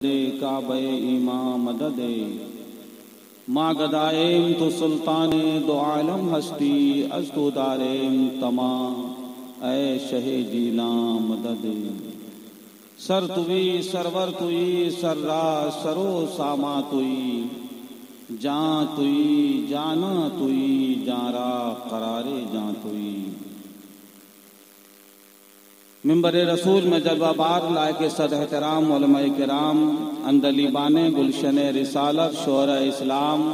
दे काबे इमाम मददे माँ गदाएम तो सुल्ताने दो आलम हस्ती अस्तु दारेम तमा ऐ शहे जीना मददे। सर तुई सरवर तुई सर्रा सरो सामा तुई जां तुई जाना तुई जारा करारे जां तुई। मिंबर रसूल में जलवाबार लायके सद एहतराम उलमाए किराम अंदली बाने गुलशन रिसालत शोहरा इस्लाम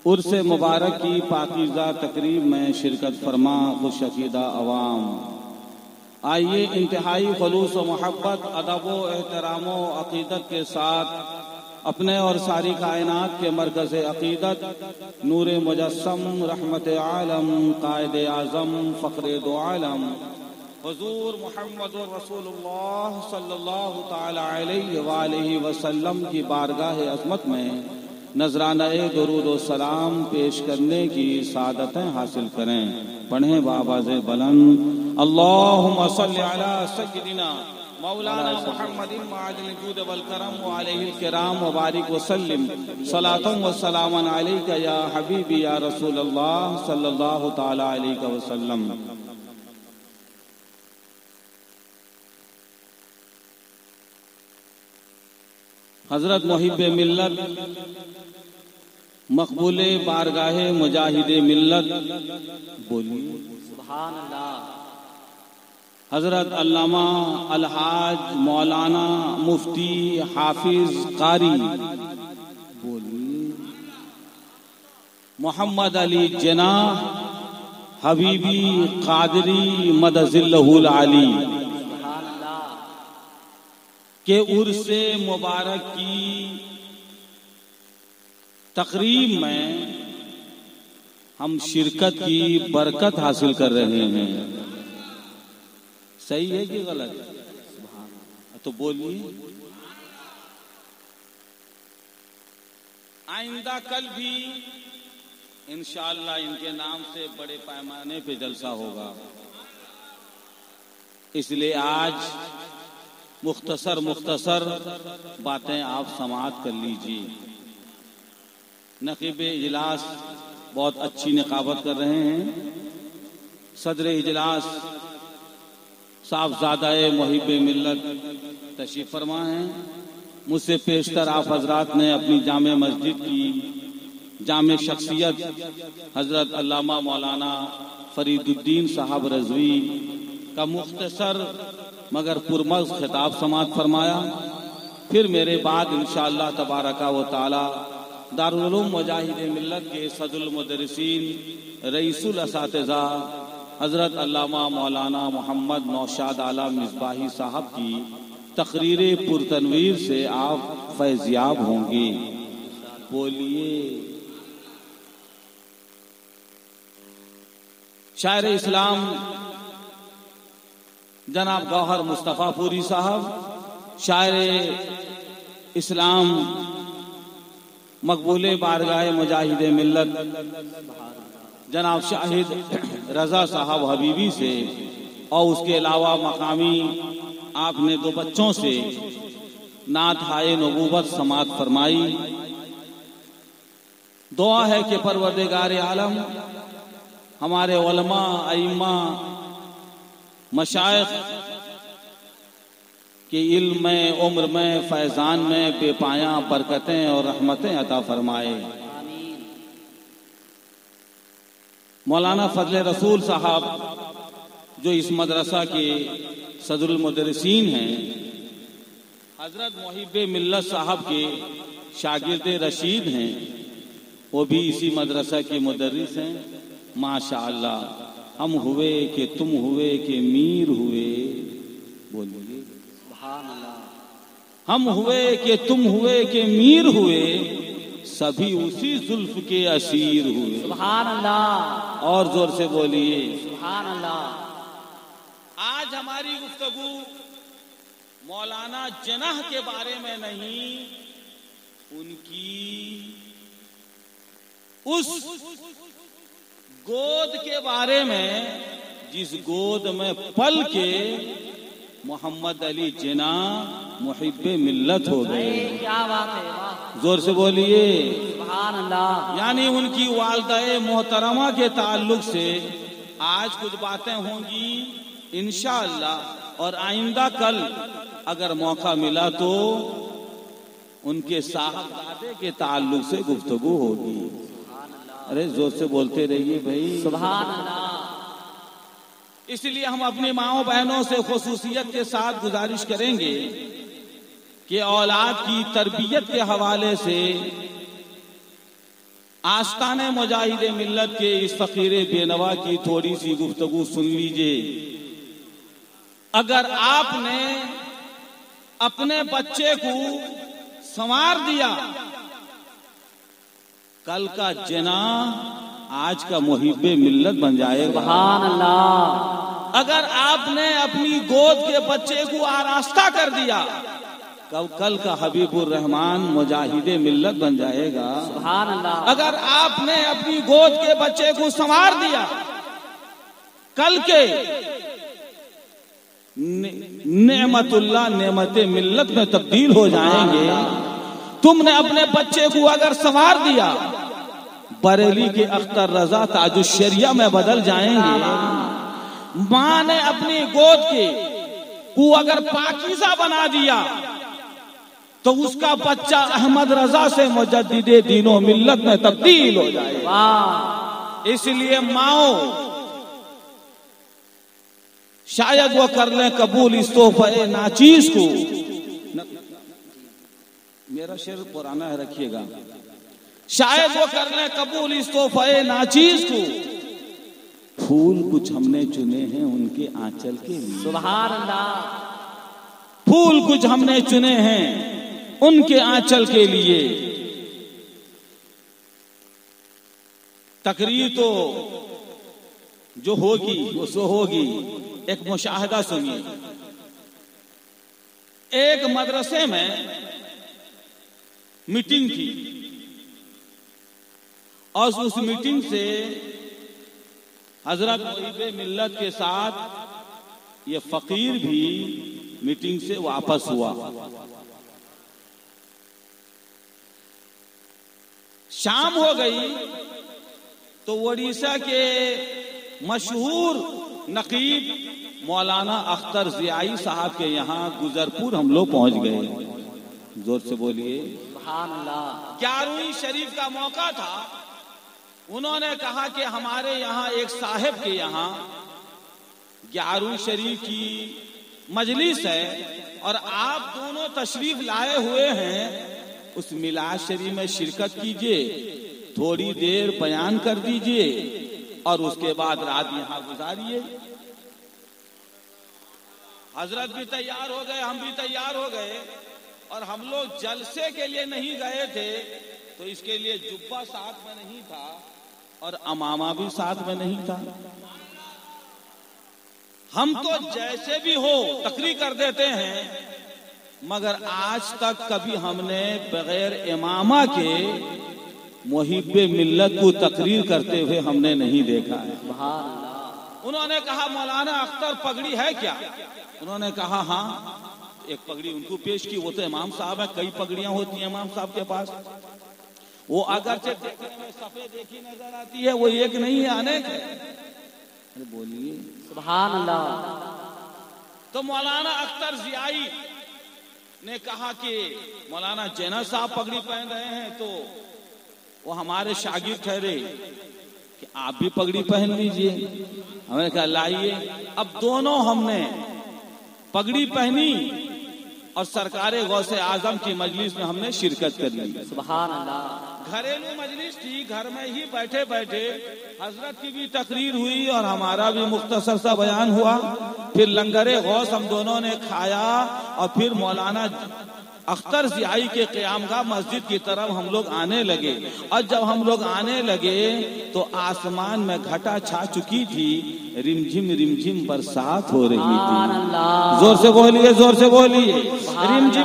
उर्स मुबारक की पाकीज़ा तकरीब में शिरकत फरमा खुश अकीदा अवाम। आइए इंतहाई खुलूस व मोहब्बत अदब व एहतराम व अकीदत के साथ अपने और सारी कायनात के मरकज़ अकीदत नूर मुजस्सम रहमत आलम कायद आज़म फ़ख्र दो आलम हुज़ूर मुहम्मद रसूलुल्लाह सल्लल्लाहु ताला अलैहि वसल्लम की बारगाह अज़मत में नजराना-ए दुरूद व सलाम पेश करने की सादतें हासिल करें। पढ़ें बाबाज़े बुलंद अल्लाहुम्मा सल्लि अला सय्यिदिना मौलाना मुहम्मदिन माअदिल जूद वल करम व अलैहिल किराम व बारिक व सल्लिम सलातन व सलामन अलैका या हबीबी या रसूलल्लाह सल्लल्लाहु ताला अलैहि वसल्लम। हजरत मुहिब्बे मिल्लत मकबूले बारगाहे मुजाहिदे मिल्लत बोलिए सुभान अल्लाह। हजरत अल्लामा अलहाज मौलाना मुफ्ती हाफिज कारी बोलिए मोहम्मद अली जना हबीबी कादरी मदजिल्लहुल आली के उर्से मुबारक की तकरीब में हम शिरकत की बरकत हासिल कर रहे हैं। सही है कि गलत? तो बोलिए। आइंदा कल भी इंशाअल्लाह इनके नाम से बड़े पैमाने पे जलसा होगा, इसलिए आज मुख्तसर बातें आप समाअत कर लीजिए। नक़ीब इजलास बहुत अच्छी निकाबत कर रहे हैं। सदर इजलास साहबजादा मुहिब्बे मिल्लत तशरीफ फरमा हैं। मुझसे पेशतर आप हजरात ने अपनी जामे मस्जिद की जामे शख्सियत हजरत अल्लामा मौलाना फरीदुद्दीन साहब रज़वी का मुख्तसर मगर पुरमज़ खिताब समाअत फरमाया। फिर मेरे बाद इंशाअल्लाह तबारका व ताला दारुल उलूम मुजाहिदे मिल्लत के सदरुल मुदर्रिसीन रईसुल असातिज़ा हजरत अल्लामा मौलाना मोहम्मद नौशाद आला मिसबाही साहब की तकरीर पुरतनवीर से आप फैज़याब होंगे। बोलिए। शायर इस्लाम जनाब गौहर मुस्तफ़ा पूरी साहब, शायर इस्लाम मकबूले बारगाह मुजाहिदे मिल्लत जनाब शाहिद रजा साहब हबीबी से और उसके अलावा मकामी आपने दो बच्चों से नात हाय नबूवत समाअत फरमाई। दुआ है कि परवरदिगार आलम हमारे उलमा अइम्मा मशाइख के इल्म में उम्र में फैजान में बेपाया बरकतें और रहमतें अता फरमाए। मौलाना फजले रसूल साहब जो इस मदरसा के सदरुल मुदर्रिसीन हैं, हजरत मुहिब्बे मिल्लत साहब के शागिर्द रशीद हैं, वो भी इसी मदरसा के मुदर्रिस हैं। माशाअल्लाह। हम हुए कि तुम हुए कि मीर हुए। बोलिए सुभान अल्लाह। हम हुए कि तुम हुए कि मीर हुए, सभी उसी जुल्फ के असीर हुए। सुभान अल्लाह। और जोर से बोलिए सुभान अल्लाह। आज हमारी गुफ्तगू मौलाना जनाह के बारे में नहीं, उनकी उस गोद के बारे में जिस गोद में पल के मोहम्मद अली जिना मुहिब्बे मिल्लत हो गए। क्या बात है, वाह। जोर से बोलिए सुभान अल्लाह। यानी उनकी वालदा-ए मोहतरमा के ताल्लुक से आज कुछ बातें होंगी इंशाअल्लाह, और आइंदा कल अगर मौका मिला तो उनके साहबजादे के ताल्लुक से गुफ्तगू होगी। अरे जोर से बोलते रहिए भाई, सुभान अल्लाह। इसलिए हम अपनी माओ बहनों से खुसूसियत के साथ गुजारिश करेंगे कि औलाद की तरबियत के हवाले से आस्ताने मुजाहिदे मिल्लत के इस फकीरे बेनवा की थोड़ी सी गुफ्तगू सुन लीजिए। अगर आपने अपने बच्चे को संवार दिया, कल का जना आज का मुहिब्बे मिल्लत बन जाएगा। सुभान अल्लाह। अगर आपने अपनी गोद के बच्चे को आरास्ता कर दिया, कल का हबीबुर रहमान मुजाहिदे मिल्लत बन जाएगा। सुभान अल्लाह। अगर आपने अपनी गोद के बच्चे को संवार दिया, कल के नेमतुल्लाह नेमते मिल्लत में तब्दील हो जाएंगे। तुमने अपने बच्चे को अगर संवार दिया, बरेली के अख्तर रजा ताजुश्शरिया में बदल जाएंगे। मां ने अपनी गोद के को अगर पाकीज़ा बना दिया, तो उसका बच्चा अहमद रजा से मुजद्दिदे दीनो मिल्लत में तब्दील हो जाएगा। इसलिए माओ शायद वो कर लें कबूल इस तोहफे नाचीज को। मेरा शेर पुराना है, रखिएगा। शायद वो कर लें कबूल इस तोहफे नाचीज को। फूल कुछ हमने चुने हैं उनके आंचल के लिए। सुभान अल्लाह। फूल कुछ हमने चुने हैं उनके आंचल के लिए। तकरीर तो जो होगी वो सो होगी। एक मुशाहिदा सुनिए। एक मदरसे में मीटिंग थी और उस मीटिंग से हजरत मुहिब्बे मिल्लत के साथ ये फकीर भी मीटिंग से वापस हुआ। शाम हो गई तो उड़ीसा के मशहूर नकीब मौलाना अख्तर ज़ियाई साहब के यहाँ गुजरपुर हम लोग पहुंच गए। जोर से बोलिए सुभान अल्लाह। 11वीं शरीफ का मौका था। उन्होंने कहा कि हमारे यहाँ एक साहिब के यहाँ 11वीं शरीफ की मजलिस है और आप दोनों तशरीफ लाए हुए हैं, उस मिलाद शरीफ में शिरकत कीजिए, थोड़ी देर बयान कर दीजिए और उसके बाद रात यहाँ गुजारिए। हजरत भी तैयार हो गए, हम भी तैयार हो गए, और हम लोग जलसे के लिए नहीं गए थे, तो इसके लिए जुब्बा साथ में नहीं था और अमामा भी साथ में नहीं था। हम तो जैसे भी हो तकरीर कर देते हैं, मगर आज तक कभी हमने बगैर इमामा के मुहिब्बे मिल्लत को तकरीर करते हुए हमने नहीं देखा है। उन्होंने कहा मौलाना अख्तर पगड़ी है क्या? उन्होंने कहा हाँ, एक पगड़ी उनको पेश की। वो तो इमाम साहब है, कई पगड़ियां होती हैं इमाम साहब के पास। वो अगर देखने में सफेद एक ही नजर आती है, वो एक नहीं है, अनेक है। अरे बोलिए सुभान अल्लाह। तो मौलाना अख्तर ज़ियाई ने कहा कि मौलाना जैना साहब पगड़ी पहन रहे हैं, तो वो हमारे शागिर्द ठहरे कि आप भी पगड़ी पहन लीजिए। हमने कहा लाइए। अब दोनों हमने पगड़ी पहनी और सरकारे गौसे आजम की मजलिस में हमने शिरकत कर ली। सुभान अल्लाह। घरेलू मजलिस थी, घर में ही बैठे बैठे हजरत की भी तकरीर हुई और हमारा भी मुख्तसर सा बयान हुआ। फिर लंगरे गौस हम दोनों ने खाया और फिर मौलाना अख्तर ज़ियाई के क़यामगाह मस्जिद की तरफ हम लोग आने लगे और जब हम लोग आने लगे तो आसमान में घटा छा चुकी थी, रिमझिम बरसात हो रही थी। जोर से बोलिए, जोर से बोलिए।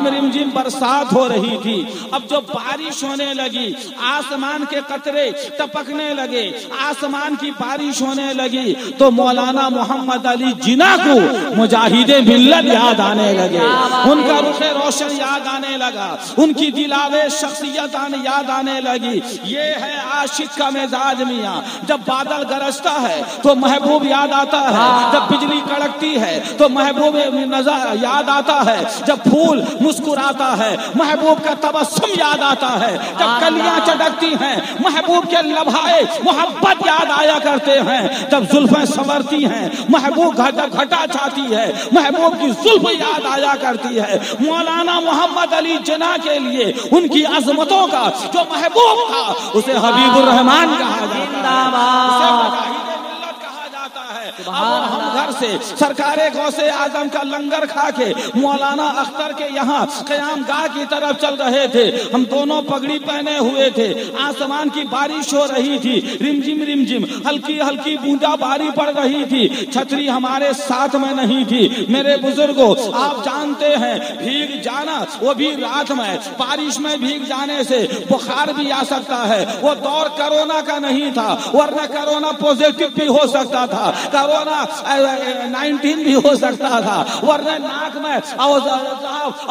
रिमझिम बरसात हो रही थी। अब जो बारिश होने लगी, आसमान के कतरे टपकने लगे, आसमान की बारिश होने लगी तो मौलाना मोहम्मद अली जिन्ना को मुजाहिदे मिल्लत याद आने लगे, उनका रुखे रोशन याद आने लगा, उनकी दिलावे शख्सियत याद आने लगी। ये है आशिक का मिजाज मियां। जब बादल गरजता है तो महबूब याद आता है, जब बिजली कड़कती है तो महबूब नजर याद आता है, जब फूल मुस्कुराता है महबूब का तबस्सुम याद आता है, जब कलियां चटकती हैं महबूब के लम्हाए मोहब्बत याद आया करते हैं, जब जुल्फें संवरती हैं महबूब घटा छाती है, महबूब की जुल्फ याद आया करती है। मौलाना मोहम्मद अली जिन्ना के लिए उनकी अजमतों का जो महबूब था उसे हबीबुर रहमान कहा जाता है। अब हम घर से सरकारे गौसे आजम का लंगर खा के मौलाना अख्तर के यहाँ क़यामगाह की तरफ चल रहे थे। हम दोनों पगड़ी पहने हुए थे, आसमान की बारिश हो रही थी, रिमझिम हल्की हल्की बूंदाबांदी पड़ रही थी, छतरी हमारे साथ में नहीं थी। मेरे बुजुर्गों, आप जानते हैं भीग जाना, वो भी रात में बारिश में भीग जाने से बुखार भी आ सकता है। वो दौर कोरोना का नहीं था, वरना कोरोना पॉजिटिव भी हो सकता था, कोरोना 19 भी हो सकता था, वरना नाक में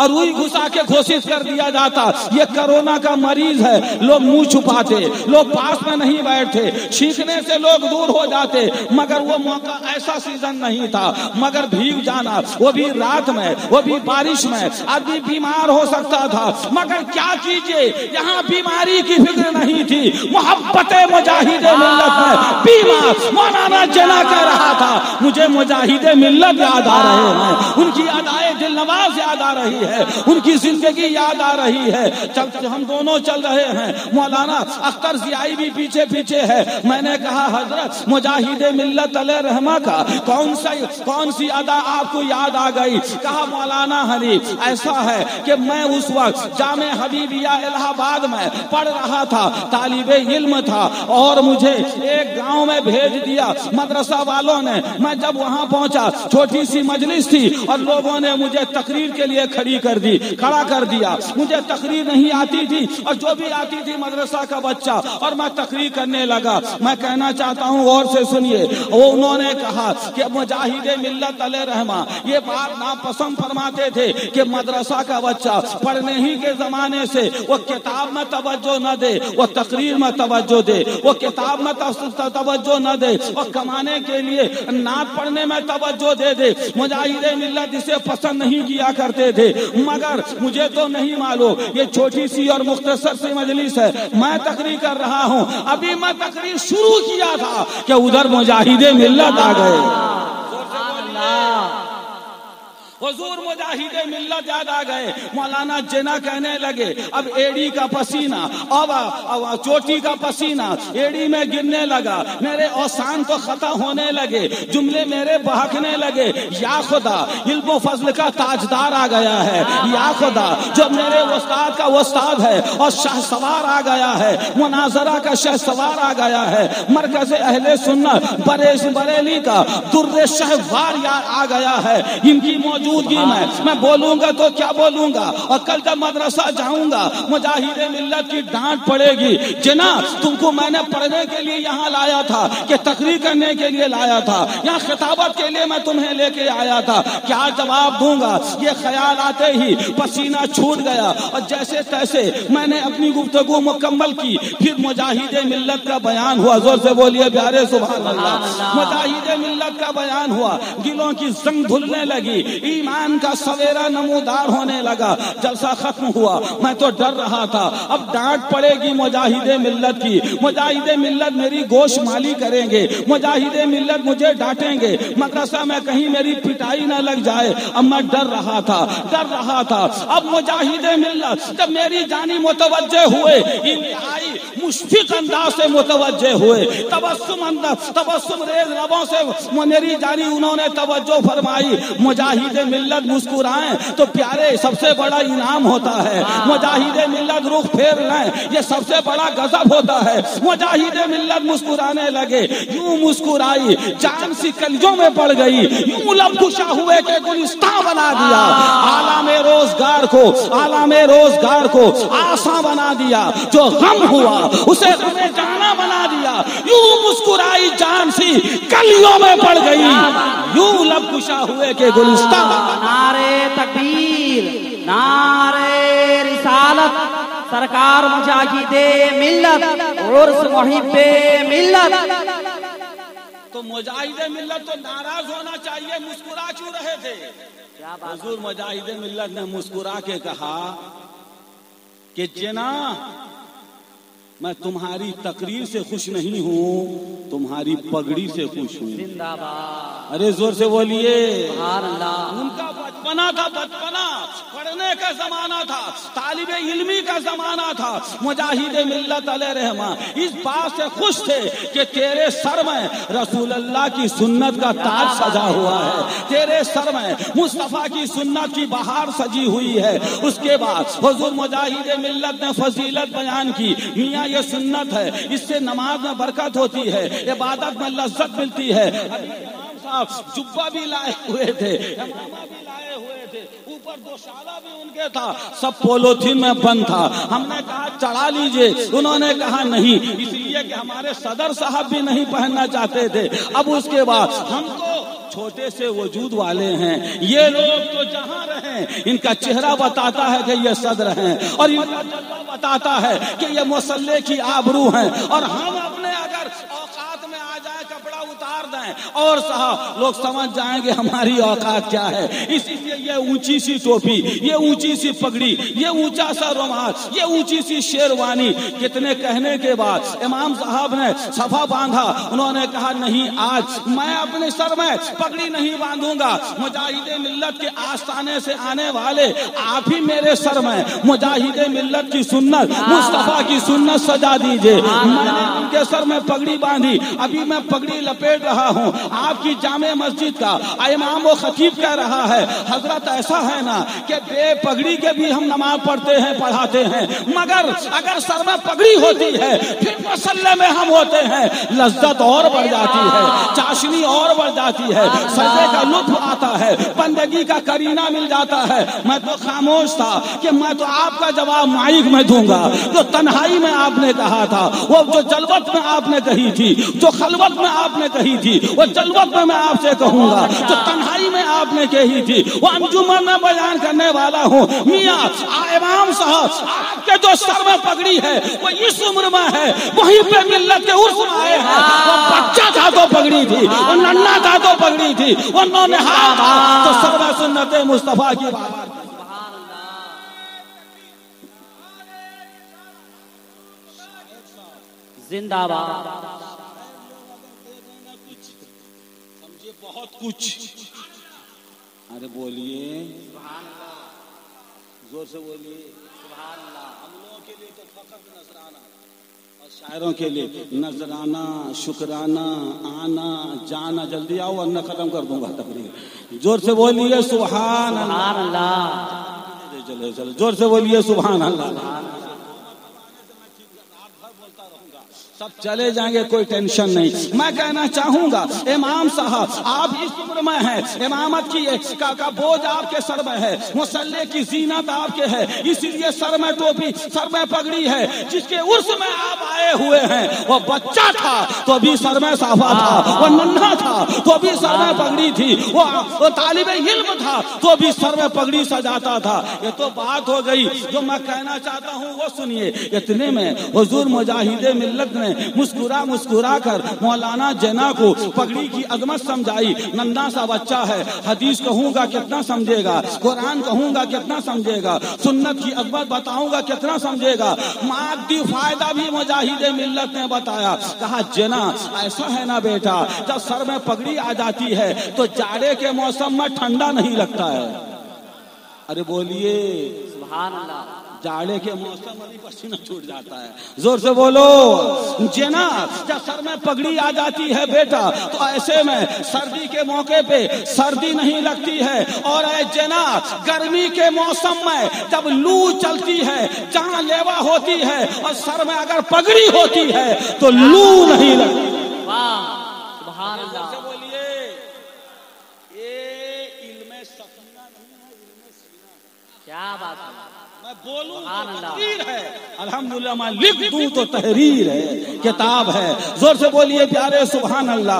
रुई घुसा के घोषित कर दिया जाता ये कोरोना का मरीज है। लोग मुंह छुपाते, लोग पास में नहीं बैठते, छींकने से लोग दूर हो जाते, मगर वो मौका ऐसा सीजन नहीं था। मगर भीग जाना, वो भी रात में, वो भी बारिश में, आदमी बीमार हो सकता था। मगर क्या कीजिए, यहाँ बीमारी की फिक्र नहीं थी। मोहब्बत मुजाहिदे मिल्लत में बीमार मौलाना जिन्ना कह रहा था मुझे मुजाहिदे मिल्लत याद आ रहे हैं, उनकी अदाए दिलनवाज याद आ रही है, उनकी जिंदगी याद आ रही है। हम दोनों चल रहे हैं, मौलाना अख्तर ज़ियाई भी पीछे पीछे है। मैंने कहा हजरत मुजाहिदे मिल्लत अलैहि रहमा का कौन सी अदा आपको याद आ गई? कहा मौलाना हनीफ, ऐसा है कि मैं उस वक्त जामे हबीबिया इलाहाबाद में पढ़ रहा था, तालिबे इल्म था और मुझे एक गांव में भेज दिया मदरसा वालों ने। मैं जब वहां पहुंचा, छोटी सी मजलिस थी और लोगों ने मुझे तकरीर के लिए खड़ा कर दिया। मुझे तकरीर नहीं आती थी और जो भी आती थी मदरसा का बच्चा, और मैं तकरीर करने लगा। मैं कहना चाहता हूँ गौर से सुनिए, वो उन्होंने कहा कि मुजाहिदे मिल्लत अलैहि रहमा ये बात नापसंद फरमाते थे कि मदरसा का बच्चा पढ़ने ही के जमाने से वो किताब में तवज्जो न दे, वो तकरीर में तवज्जो दे, वो किताब में तवज्जो न दे और कमाने के लिए नात पढ़ने में तवज्जो दे दे। मुजाहिदे मिल्लत इसे पसंद नहीं किया करते थे। मगर मुझे तो नहीं मालूम, ये छोटी सी और मुख्तसर सी मजलिस है, मैं तकरीर कर रहा हूँ। अभी मैं तकरीर शुरू किया था कि उधर मुजाहिदे मिल्लत आ गए। हुजूर मुजाहिदे मिल्लत याद आ गए। मौलाना जिन्ना कहने लगे अब एड़ी का पसीना, अब चोटी का पसीना एड़ी में गिरने लगा, मेरे औसान तो खता होने लगे, जुमले मेरे बहकने लगे। या खुदा, इल्म फजल का ताजदार आ गया है। या खुदा, जो मेरे उस्ताद का उस्ताद है और शाह सवार आ गया है, मुनाजरा का शाह सवार आ गया है, मरकज अहले सुन्नत बरेली का दुर्रे शहवार आ गया है। इनकी मौजूदगी में मैं बोलूंगा तो क्या बोलूंगा, और कल जब मदरसा जाऊंगा मुजाहिदे मिल्लत की डांट पड़ेगी। जिन्ना, तुमको मैंने पढ़ने के लिए यहाँ लाया था कि तकरीर करने के लिए लाया था, यहाँ खिताबत के लिए मैं तुम्हें लेके आया था, क्या जवाब दूंगा? ये ख्याल आते ही पसीना छूट गया और जैसे तैसे मैंने अपनी गुफ्तगू मुकम्मल की। फिर मुजाहिदे मिल्लत का बयान हुआ। जोर से बोलिए प्यारे सुभान अल्लाह। मुजाहिदे मिल्लत का बयान हुआ, दिलों की जंग धुलने लगी, ईमान का सवेरा नमूदार होने लगा। जलसा खत्म हुआ, मैं तो डर रहा था अब डांट पड़ेगी मुजाहिदे मिल्लत की, मुजाहिदे मिल्लत मेरी गोशमाली करेंगे, मुजाहिदे मिल्लत मुझे डांटेंगे, मदरसा में कहीं मेरी पिटाई ना लग जाए। अब मैं डर रहा था। अब मुजाहिदे मिल्लत जब मेरी जानी मुतवज्जे हुए, इंतहाई मुश्फिक अंदाज से मुतवज्जे हुए, तबस्सुम रेज लबों से मुनरी जारी उन्होंने तवज्जो फरमाई। मुजाहिद मिल्लत मुस्कुराएं तो प्यारे सबसे बड़ा इनाम होता है। मुजाहिद मिल्लत रुख फेर लें ये सबसे बड़ा गजब होता है। मुजाहिद मिल्लत मुस्कुराने लगे, यूं मुस्कुराई जान सी कलियों में पड़ गई, यूं लब खुशा हुए के गुलिस्तां बना दिया। आलमे रोजगार को आसान बना दिया, जो गम हुआ उसे गमे जाना बना दिया। यूं मुस्कुराई जान सी कलियों में पड़ गई, यूं लब खुशा हुए के गुलिस्तां। नारे तकबीर, नारे रिसालत, सरकार मुजाहिदे मिल्लत, उर्स मुहिब्बे मिल्लत। तो मुजाहिदे मिल्लत तो नाराज होना चाहिए, मुस्कुरा क्यों रहे थे? हुजूर मुजाहिदे मिल्लत ने मुस्कुरा के कहा कि जना मैं तुम्हारी तकरीर से खुश नहीं हूँ, तुम्हारी पगड़ी से खुश हूँ। जिंदाबाद। अरे जोर से बोलिए। उनका बचपना था, बचपना पढ़ने का जमाना था, तालिबे इल्मी का जमाना था। मुजाहिदे मिल्लत अलैहि रहमा इस बात से खुश थे कि तेरे सर में रसूल अल्लाह की सुन्नत का ताज सजा हुआ है, तेरे सर में मुस्तफा की सुन्नत की बहार सजी हुई है। उसके बाद हुजूर मुजाहिदे मिल्लत ने फजीलत बयान की, मियाँ ये सुन्नत है, इससे नमाज में बरकत होती है, इबादत में लज्जत मिलती है। इमाम साहब जुब्बा भी लाए हुए थे, इमामा भी लाए हुए थे, ऊपर दोशाला भी उनके था, सब पोलोथीन में बंद था। हमने कहा चढ़ा लीजिए, उन्होंने कहा नहीं, इसलिए कि हमारे सदर साहब भी नहीं पहनना चाहते थे। अब उसके बाद हम तो छोटे से वजूद वाले हैं, ये लोग तो जहां रहे इनका चेहरा बताता है कि ये सदर हैं, और इनका जज्बा बताता है कि ये मुसल्ले की आबरू हैं। और हम अपने अगर औकात में आ जाए कपड़ा उतार दें और साहब लोग समझ जाएंगे हमारी औकात क्या है। इसीलिए ये ऊंची सी टोपी, ये ऊंची सी पगड़ी, ये ऊंचा सा रुमाल, ये ऊंची सी शेरवानी, कितने कहने के बाद इमाम साहब ने सफा बांधा। उन्होंने कहा नहीं, आज मैं अपने सर में पगड़ी नहीं बांधूंगा, मुजाहिदे मिल्लत के आस्थाने से आने वाले आप ही मेरे सर में मुजाहिदे मिल्लत की सुन्नत, मुस्तफा की सुन्नत सजा दीजिए। मैंने उनके सर में पगड़ी बांधी, अभी मैं पगड़ी लपेट रहा हूँ। आपकी जामे मस्जिद का इमाम व खतीब कह रहा है, हजरत ऐसा है ना कि बेपगड़ी के भी हम नमाज पढ़ते हैं, पढ़ाते हैं, मगर अगर सर में पगड़ी होती है फिर मसल्ले में हम होते हैं, लज्जत और बढ़ जाती है, चाशनी और बढ़ जाती है, सजदे का लुत्फ आता है, बंदगी का करीना मिल जाता है। मैं तो खामोश था कि मैं तो आपका जवाब माइक में दूंगा। जो तन्हाई में आपने कहा था, वो जो जलवत में आपने कही थी, जो खलवत में आपने कही थी, वो जलवत में मैं आपसे कहूंगा। जो तन्हाई में आपने कही थी वो अंजुमन में बयान करने वाला हूँ। मियाँ इमाम साहब आपके जो सर में पगड़ी है वो इस उम्र में है, वहीं पे मिल्लत के उर्स में आए हैं। वो बच्चा था तो पगड़ी थी, वो नन्ना था तो पगड़ी थी, वो नौनिहाल था तो सर में सुन्नत मुस्तफा की बात। जिंदाबाद। समझे बहुत कुछ। अरे बोलिए, जोर से बोलिए। हम लोगों के लिए तो फकत नजराना और शायरों के लिए नजराना, शुक्राना, आना जाना। जल्दी आओ वरना खत्म कर दूंगा तकरीर। जोर से बोलिए सुभान अल्लाह। चलो चलो जोर से बोलिए सुभान अल्लाह। सब चले जाएंगे, कोई टेंशन नहीं। मैं कहना चाहूंगा इमाम साहब आप इस उम्र में हैं, इमामत की का बोझ आपके सर में है, मुसल्ले की जीनत आपके है, इसीलिए सर में टोपी, सर में पगड़ी है। जिसके उर्स में आप आए हुए हैं वो बच्चा था तो भी सर में साफा था, वो नन्हा था तो भी सर में पगड़ी थी, वो तालिबे इल्म था तो भी सर में पगड़ी सजाता था। ये तो बात हो गई। जो मैं कहना चाहता हूँ वो सुनिए। इतने में हुजूर मुजाहिदे मिल्लत ने मुस्कुरा मुस्कुरा कर मौलाना जना को पगड़ी की अजमत समझाई। नन्ना सा बच्चा है, हदीस कहूंगा कितना समझेगा, कुरान कहूंगा कितना समझेगा, सुन्नत की अजमत बताऊंगा कितना समझेगा। मादी फायदा भी मुजाहिदे मिल्लत ने बताया। कहा जना ऐसा है ना बेटा, जब सर में पगड़ी आ जाती है तो जाड़े के मौसम में ठंडा नहीं लगता है। अरे बोलिए सुभान अल्लाह। जाड़े के मौसम में भी पसीना छूट जाता है। जोर से बोलो जना। जब सर में पगड़ी आ जाती है बेटा तो ऐसे में सर्दी के मौके पे सर्दी नहीं लगती है। और जना गर्मी के मौसम में जब लू चलती है, जानलेवा होती है और सर में अगर पगड़ी होती है तो लू नहीं लगती। वाह सुभान अल्लाह। बोलिए ये इल्मे सफीना नहीं है, इल्मे सीना। क्या बात है। मैं बोलूं तो तहरीर है, अल्हम्दुलिल्लाह मैं लिख दूं तो तहरीर है, किताब है। जोर से बोलिए प्यारे सुभान अल्लाह।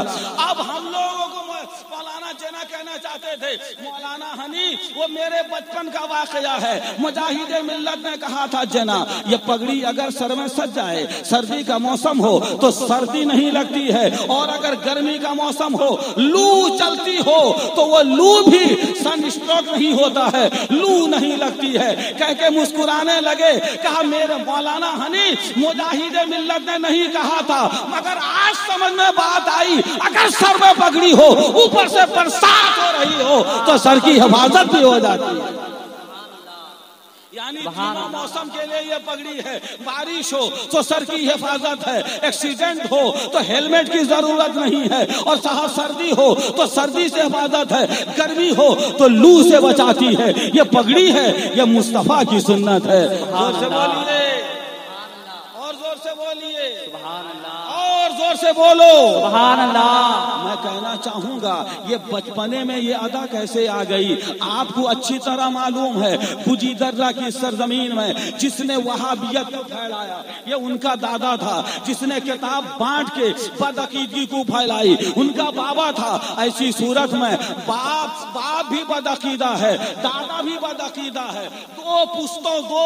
अब हम लोगों को मौलाना जना कहना चाहते थे, मौलाना हनी वो मेरे बचपन का वाकया है। मुजाहिद मिल्लत ने कहा था जना ये पगड़ी अगर सर में सज जाए, सर्दी का मौसम हो तो सर्दी नहीं लगती है, और अगर गर्मी का मौसम हो, लू चलती हो तो वो लू भी सन स्ट्रोक नहीं होता है, लू नहीं लगती है। कह के मुस्कुराने लगे। कहा मेरे मौलाना हनी मुजाहिद मिल्लत ने नहीं कहा था, मगर आज समझ में बात आई, अगर सर में पगड़ी हो, ऊपर से बरसात हो रही हो तो सर की हिफाजत भी हो जाती है। यानी मौसम के लिए ये पगड़ी है। बारिश हो तो सर की हिफाजत है, एक्सीडेंट हो तो हेलमेट की जरूरत नहीं है, और साहब सर्दी हो तो सर्दी से हिफाजत है, गर्मी हो तो लू से बचाती है। ये पगड़ी है, ये मुस्तफा की सुन्नत है। जोर से बोलिए और जोर से बोलिए सुभान अल्लाह, और जोर से बोलो सुभान अल्लाह। मैं कहना चाहूंगा ये बचपने में ये अदा कैसे आ गई, आपको अच्छी तरह मालूम है। बुजी दर्रा की सरजमीन में जिसने वहाबियत को फैलाया ये उनका दादा था, जिसने किताब बांट के बदअकीदगी को फैलाई उनका बाबा था। ऐसी सूरत में बाप भी बदअकीदा है, दादा भी बदअकीदा है, दो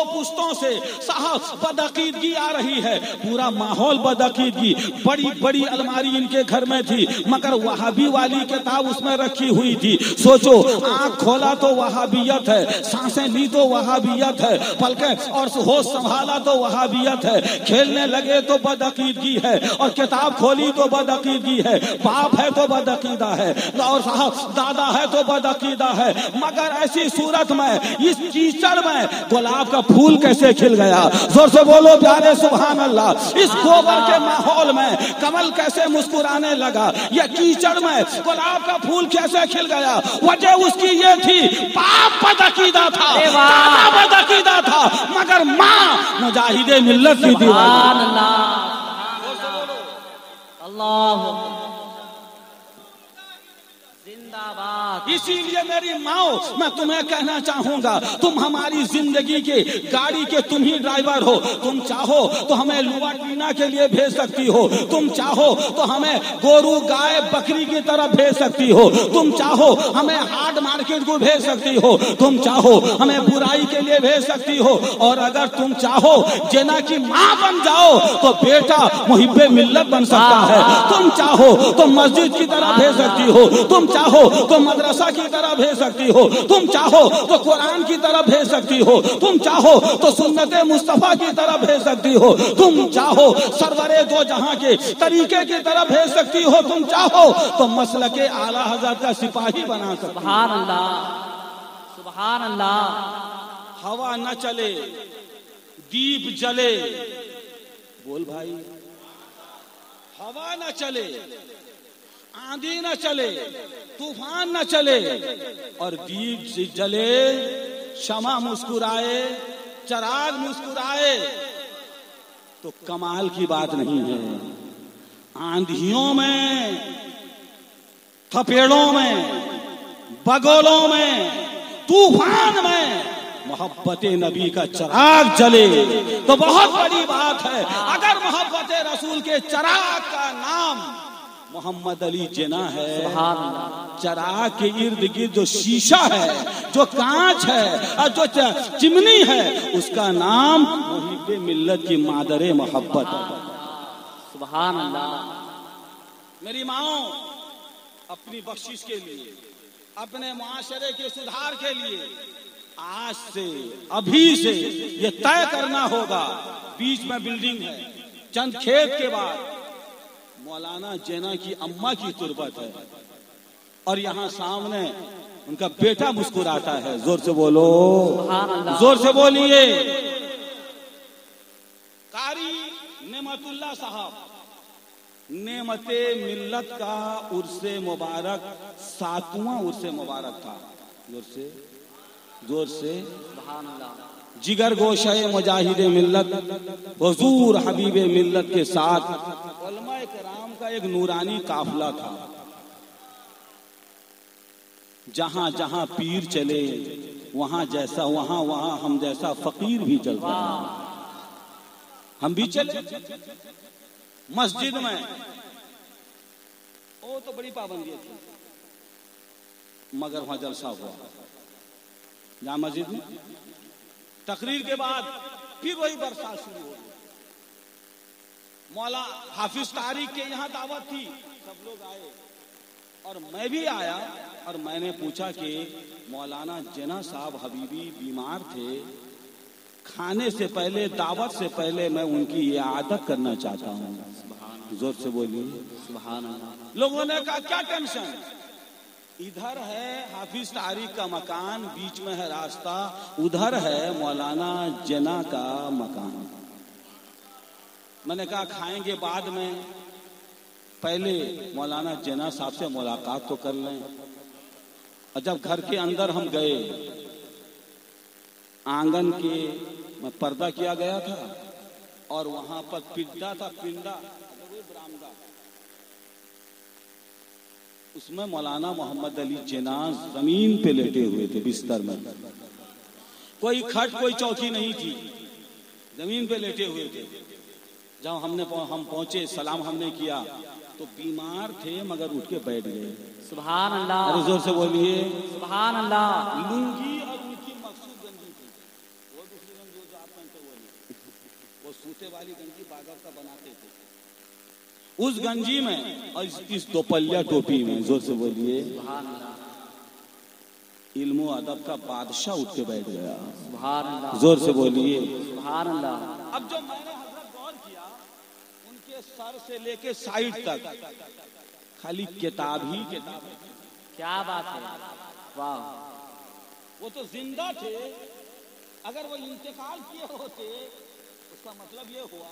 पुश्तों से साहब बदअकीदगी आ रही है, पूरा माहौल बदअकीदगी। बड़ी बड़ी अलमारी इनके घर में थी, मगर वहाबी वाली किताब उसमें रखी हुई थी। सोचो आंख खोला तो वहाबियत है, सांसें ली तो वहाबियत है, पलकें और होश संभाला तो वहाबियत है, खेलने लगे तो बदअकीदगी है, और किताब खोली तो बदअकीदगी है, बाप है तो बदअकीदा है, और साहब दादा है तो बदअकीदा है। मगर ऐसी सूरत में इस कीचड़ में गुलाब का फूल कैसे खिल गया। जोर से बोलो प्यारे सुभान अल्लाह। इस गोबर के माहौल में कमल कैसे मुस्कुराने लगा, यह कीचड़ में गुलाब का फूल कैसे खिल गया। वजह उसकी ये थी, बाप बदअकीदा था, दादा बदअकीदा था, मगर माँ मुजाहिदे मिल्लत की थी। अल्लाह जिंदाबाद। इसीलिए मेरी माओ मैं तुम्हें कहना चाहूंगा, तुम हमारी जिंदगी के गाड़ी के तुम ही ड्राइवर हो। तुम चाहो तो हमें लुआ टीना के लिए भेज सकती हो, तुम चाहो तो हमें गोरू गाय बकरी की तरफ भेज सकती हो, तुम चाहो हमें हाट मार्केट को भेज सकती हो, तुम चाहो हमें बुराई के लिए भेज सकती हो, और अगर तुम चाहो जना की माँ बन जाओ तो बेटा मुहिब्बे मिल्लत बन सकता है। तुम चाहो तो मस्जिद की तरह भेज सकती हो, तुम चाहो तो मदरसा की तरह भेज सकती हो, तुम चाहो तो कुरान की तरह भेज सकती हो, तुम चाहो तो सुन्नते मुस्तफा की तरह भेज सकती हो, तुम चाहो सरवरे दो जहां के तरीके की तरह भेज सकती हो, तुम चाहो तो मसलके आला हज़रत का सिपाही बना सकती हो। सुभान अल्लाह सुभान अल्लाह। हवा न चले दीप जले, बोल भाई, हवा न चले, आंधी न चले, तूफान न चले, और दीप जले, शमा मुस्कुराए, चराग मुस्कुराए, तो कमाल की बात नहीं है। आंधियों में, थपेड़ों में, बगोलों में, तूफान में मोहब्बत नबी का चराग जले तो बहुत बड़ी बात है। अगर मोहब्बत रसूल के चराग का नाम मोहम्मद अली जना है, चराग के इर्द गिर्द जो शीशा है, जो कांच है और जो चिमनी है, उसका नाम मुहिब्बे मिल्लत की मादरे मोहब्बत है। सुभान अल्लाह। मेरी माओ, अपनी बख्शिश के लिए, अपने मुआशरे के सुधार के लिए आज से, अभी से ये तय करना होगा। बीच में बिल्डिंग है, चंद खेत के बाद मौलाना जना की अम्मा की तुरबत है, और यहाँ सामने उनका बेटा मुस्कुराता है। जोर से बोलो, जोर से बोलिए। कारी नेमतुल्लाह साहब, नेमते मिल्लत का उर्से मुबारक 7वां उर्से मुबारक था। जोर से सुभान अल्लाह। जिगर गोशे मुजाहिदे मिल्लत हुजूर हबीबे मिल्लत के साथ उलमाए किराम का एक नूरानी काफिला था। जहां जहां पीर चले वहां वहां हम जैसा फकीर भी चलता है। हम भी चले मस्जिद में, वो तो बड़ी पाबंदी थी, मगर वहां जलसा हुआ जहां मस्जिद में। तकरीर के बाद फिर वही बरसात शुरू हो गई। मौला हाफिज तारिक के यहाँ दावत थी, सब लोग आए और मैं भी आया और मैंने पूछा कि मौलाना जना साहब हबीबी बीमार थे, खाने से पहले दावत से पहले मैं उनकी इयादत करना चाहता हूँ। जोर से बोलिए सुभान अल्लाह। लोगों ने कहा क्या टेंशन, इधर है हाफिज तारिक का मकान, बीच में है रास्ता, उधर है मौलाना जना का मकान। मैंने कहा खाएंगे बाद में, पहले मौलाना जना साहब से मुलाकात तो कर लें। और जब घर के अंदर हम गए, आंगन के में पर्दा किया गया था और वहां पर पिंडा था, पिंडा बरामदा, उसमें मौलाना मोहम्मद अली जना जमीन पे लेटे हुए थे बिस्तर में। कोई खट कोई चौकी नहीं थी, जमीन पे लेटे हुए थे। जब हम पहुंचे, सलाम हमने किया तो बीमार थे मगर उठ के बैठ गए। सुभान अल्लाह। अरे जोर से बोलिए सुभान अल्लाह। लुंगी और उनकी मखसूस गंजी थी, वो दूसरी गंजी जो आप पहनते वो नहीं, वो सूते वाली गंजी बागर का बनाते थे। उस गंजी में और इस दोपलिया टोपी में, जोर से बोलिए सुभान अल्लाह। इल्मो अदब का बादशाह उठ के बैठ गया। सुभान अल्लाह। जोर से बोलिए सुभान अल्लाह। अब जो मैंने हजरत गौर किया, उनके सर से लेके साइड तक खाली किताब ही किताब। क्या बात है, वाह। वो तो जिंदा थे, अगर वो इंतकाल किए होते उसका मतलब ये हुआ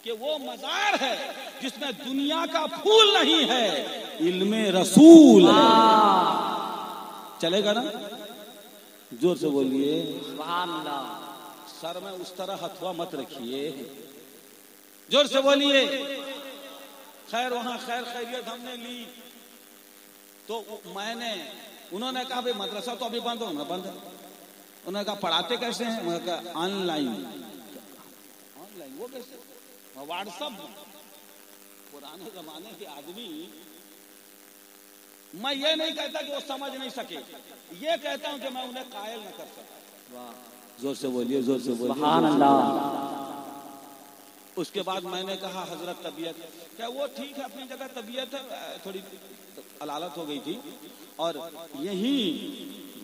कि वो मजार है जिसमें दुनिया का फूल नहीं है, इल्मे रसूल है। चलेगा ना? जोर से बोलिए सुभान अल्लाह। सर में उस तरह हथवा मत रखिए, जोर से बोलिए। खैर वहां खैर खैरियत हमने ली तो उन्होंने कहा भाई मदरसा तो अभी बंद हो ना, बंद है। उन्होंने कहा पढ़ाते कैसे हैं? मैंने कहा ऑनलाइन। ऑनलाइन वो कैसे? व्हाट्सएप। पुराने जमाने के आदमी, मैं ये नहीं कहता कि वो समझ नहीं सके, ये कहता हूं कि मैं उन्हें कायल न कर सका। वाह, जोर से बोलिए, जोर से बोलिए। सुभान अल्लाह। उसके बाद मैंने कहा हजरत तबीयत क्या? वो ठीक है अपनी जगह, तबीयत थोड़ी अलालत हो गई थी और यही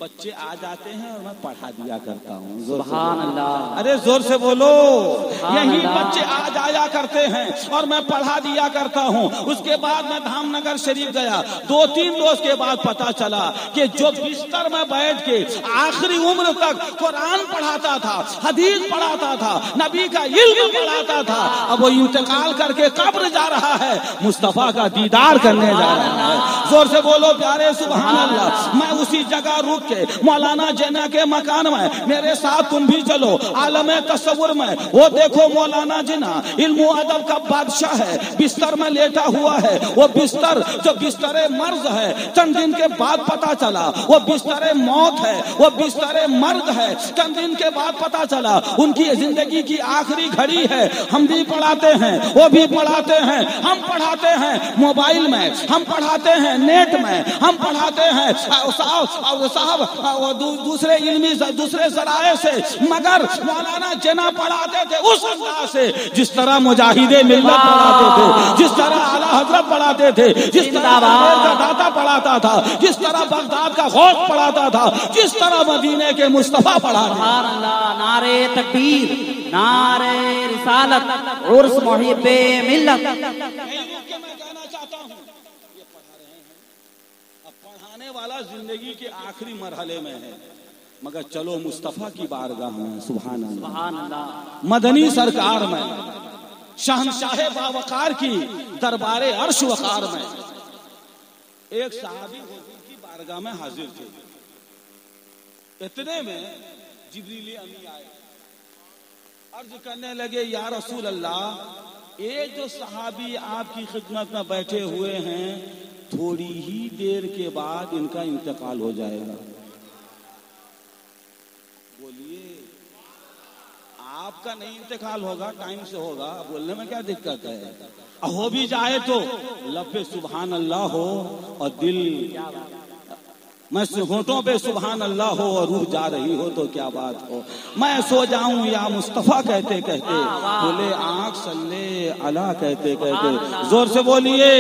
बच्चे आ जाते हैं और मैं पढ़ा दिया करता हूँ। सुभान अल्लाह। अरे जोर से बोलो, यही बच्चे आ जाया करते हैं और मैं पढ़ा दिया करता हूँ। उसके बाद मैं धामनगर शरीफ गया, 2-3 रोज के बाद पता चला कि जो बिस्तर में बैठ के आखिरी उम्र तक कुरान पढ़ाता था, हदीस पढ़ाता था, नबी का इल्म पढ़ाता था, अब वो इंतकाल करके कब्र जा रहा है, मुस्तफा का दीदार करने जा रहा है। जोर से बोलो प्यारे सुभान अल्लाह। मैं उसी जगह रुक के मौलाना जना के मकान में, मेरे साथ तुम भी चलो आलमे तस्वुर में। वो देखो मौलाना जना इल्मो अदब का बादशाह है, बिस्तर में लेटा हुआ है। वो बिस्तर जो बिस्तरे मर्ज है, चंद दिन के बाद पता चला वो बिस्तरे मौत है, वो बिस्तरे मर्द है। चंद दिन के बाद पता चला उनकी जिंदगी की आखिरी घड़ी है। हम भी पढ़ाते हैं, वो भी पढ़ाते हैं, हम पढ़ाते हैं मोबाइल में, हम पढ़ाते हैं नेट में, हम पढ़ाते हैं साहब दूसरे इल्मी दूसरे जराए से, मगर मौलाना जना पढ़ाते थे उस अंदाज से जिस तरह मुजाहिदे मिल्लत पढ़ाते थे, जिस तरह आला हजरत पढ़ाते थे, जिस तरह का दाता पढ़ाता था, जिस तरह बगदाद का गौस पढ़ाता था, जिस तरह मदीने के मुस्तफा पढ़ाते। सुभान अल्लाह। नारे तकबीर, नारे रिसालत, उर्स मुहिब्बे मिल्लत। मैं कहना चाहता हूँ, ये पढ़ा रहे हैं, अब पढ़ाने वाला जिंदगी के आखिरी मरहले में है, मगर चलो मुस्तफा की बारगाह में, सुभान अल्लाह, सुभान अल्लाह। मदनी सरकार में शहंशाहे बावकार की दरबारे अर्श वकार में एक सहाबी हुजूर की बारगाह में हाजिर थे। इतने में जिब्रील अमी आए, अर्ज करने लगे, या रसूल अल्लाह, ये जो सहाबी आपकी खिदमत में बैठे हुए हैं, थोड़ी ही देर के बाद इनका इंतकाल हो जाएगा। बोलिए, आपका नहीं इंतकाल होगा, टाइम से होगा, बोलने में क्या दिक्कत है? हो भी जाए तो लफ्ज़ सुभान अल्लाह हो और दिल मैं होठों पे सुभान अल्लाह हो और रूह जा रही हो तो क्या बात हो। मैं सो जाऊं या मुस्तफा कहते कहते, बोले आंख सल्ले अला कहते कहते। जोर से बोलिए,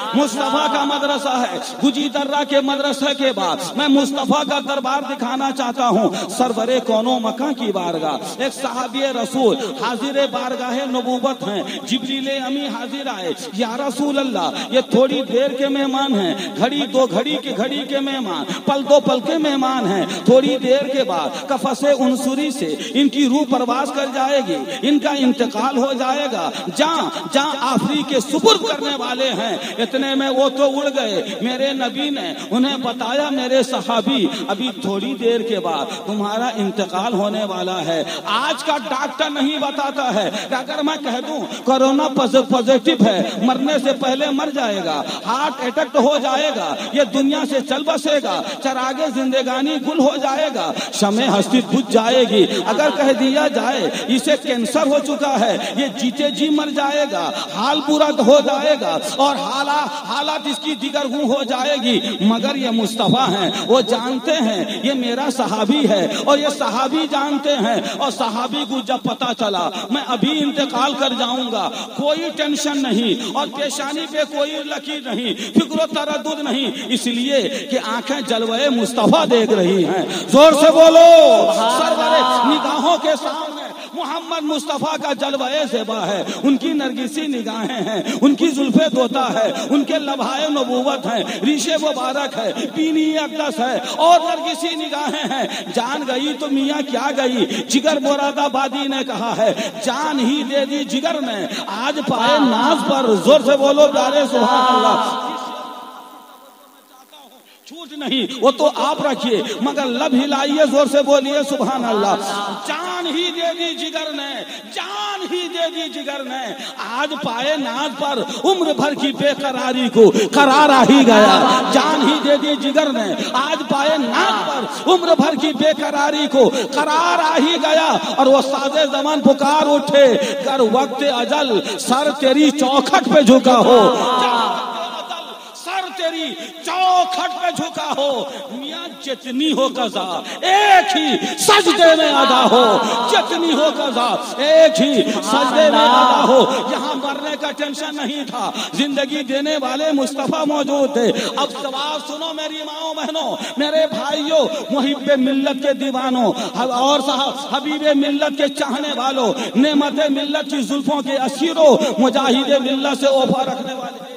मुस्तफा का मदरसा है। गुजी दर्रा के मदरसे के बाद मैं मुस्तफा का दरबार दिखाना चाहता हूँ। सरवरे कौनो मकां की बारगाह, एक सहाबी रसूल हाजिर बारगाह नबूवत हैं। जिब्रील अमी हाजिर आए, या रसूल अल्लाह, ये थोड़ी देर के मेहमान हैं, घड़ी दो घड़ी के घड़ी के मेहमान, पल दो पल के मेहमान हैं। थोड़ी देर के बाद कफसे उनसुरी से इनकी रूह परवास कर जाएगी, इनका इंतकाल हो जाएगा। जहाँ जहाँ आफरी के सुपुर्द करने वाले हैं, इतने में वो तो उड़ गए। मेरे नबी ने उन्हें बताया, मेरे सहाबी, अभी थोड़ी देर के बाद तुम्हारा इंतकाल होने वाला है। आज का डॉक्टर नहीं बताता है कि अगर मैं कह दूं कोरोना पॉजिटिव है, मरने से पहले मर जाएगा, हार्ट अटैक हो जाएगा, ये दुनिया से चल बसेगा, चरागे जिंदगानी गुल हो जाएगा, शमे हस्ती बुझ जाएगी। अगर कह दिया जाए इसे कैंसर हो चुका है, ये जीते जी मर जाएगा, हाल बुरा हो जाएगा और हालात इसकी दिगरगू हो जाएगी। मगर ये मुस्तफा हैं, वो जानते हैं ये मेरा सहाबी है और ये सहाबी जानते हैं। और सहाबी को जब पता चला मैं अभी इंतकाल कर जाऊंगा, कोई टेंशन नहीं और पेशानी पे कोई लकीर नहीं, फिक्र तरद्दुद नहीं, इसलिए कि आंखें जलवे मुस्तफा देख रही हैं। जोर से बोलो, सरवरे निगाहों के सामने मोहम्मद मुस्तफा का जलवाए ज़ेबा है। उनकी नरगिसी निगाहें हैं, उनकी जुल्फे तोता है, उनके लम्हाए नबूवत हैं, रीशे मुबारक है, पीनी अकदस है और नरगिसी निगाहें हैं। जान गई तो मियाँ क्या गई, जिगर मुरादाबादी ने कहा है, जान ही दे दी जिगर ने आज पाए नाज पर। जोर से बोलो प्यारे सुभान अल्लाह। छूट नहीं वो तो आप रखिए, मगर लब हिलाइए, जोर से बोलिए सुभान अल्लाह। जान ही दे दी जिगर ने, जान ही दे दी जिगर ने आज पाए नाज पर, उम्र भर की बेकरारी को करार आ ही गया। जान ही दे दी जिगर ने आज पाए नाज पर, उम्र भर की बेकरारी को करार आ ही गया। और वो सादे जमान पुकार उठे, कर वक्त अजल सर तेरी चौखट पे झुका हो, तेरी चौखट पे झुका हो। मियाँ जितनी हो कज़ा एक ही सजदे में अदा हो, जितनी हो कज़ा एक ही सजदे में अदा हो। यहाँ मरने का टेंशन नहीं था, जिंदगी देने वाले मुस्तफा मौजूद थे। अब सवाल सुनो मेरी माओ बहनों, मेरे भाइयों, मुहिब्बे मिल्लत के दीवानों और साहब हबीबे मिल्लत के चाहने वालों, नेमते मिल्लत की जुल्फों के असीरों, मुजाहिदे मिल्लत से ओफा रखने वाले,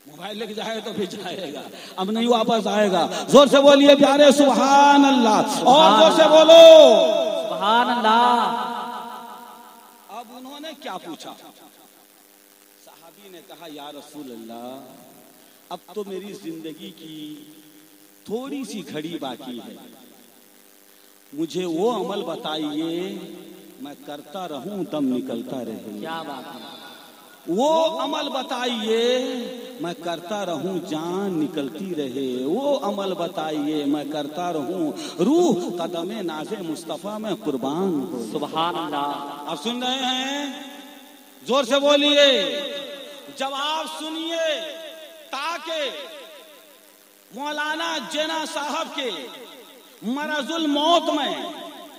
मोबाइल लेके जाए तो फिर जाएगा, अब नहीं वापस आएगा। जोर से बोलिए प्यारे सुभान अल्लाह, और जोर से बोलो सुभान अल्लाह। अब उन्होंने क्या पूछा? सहाबी ने कहा, या रसूल अल्लाह, अब तो मेरी जिंदगी की थोड़ी सी घड़ी बाकी है, मुझे वो अमल बताइए मैं करता रहूं दम निकलता रहे। क्या बात है, वो अमल बताइए मैं करता रहूं जान निकलती रहे। वो अमल बताइए मैं करता रहूं रूह कदमे नाज़े मुस्तफा में कुर्बान हो। सुभान अल्लाह। अब सुन रहे हैं, जोर से बोलिए, जवाब सुनिए, ताकि मौलाना जेना साहब के मरजुल मौत में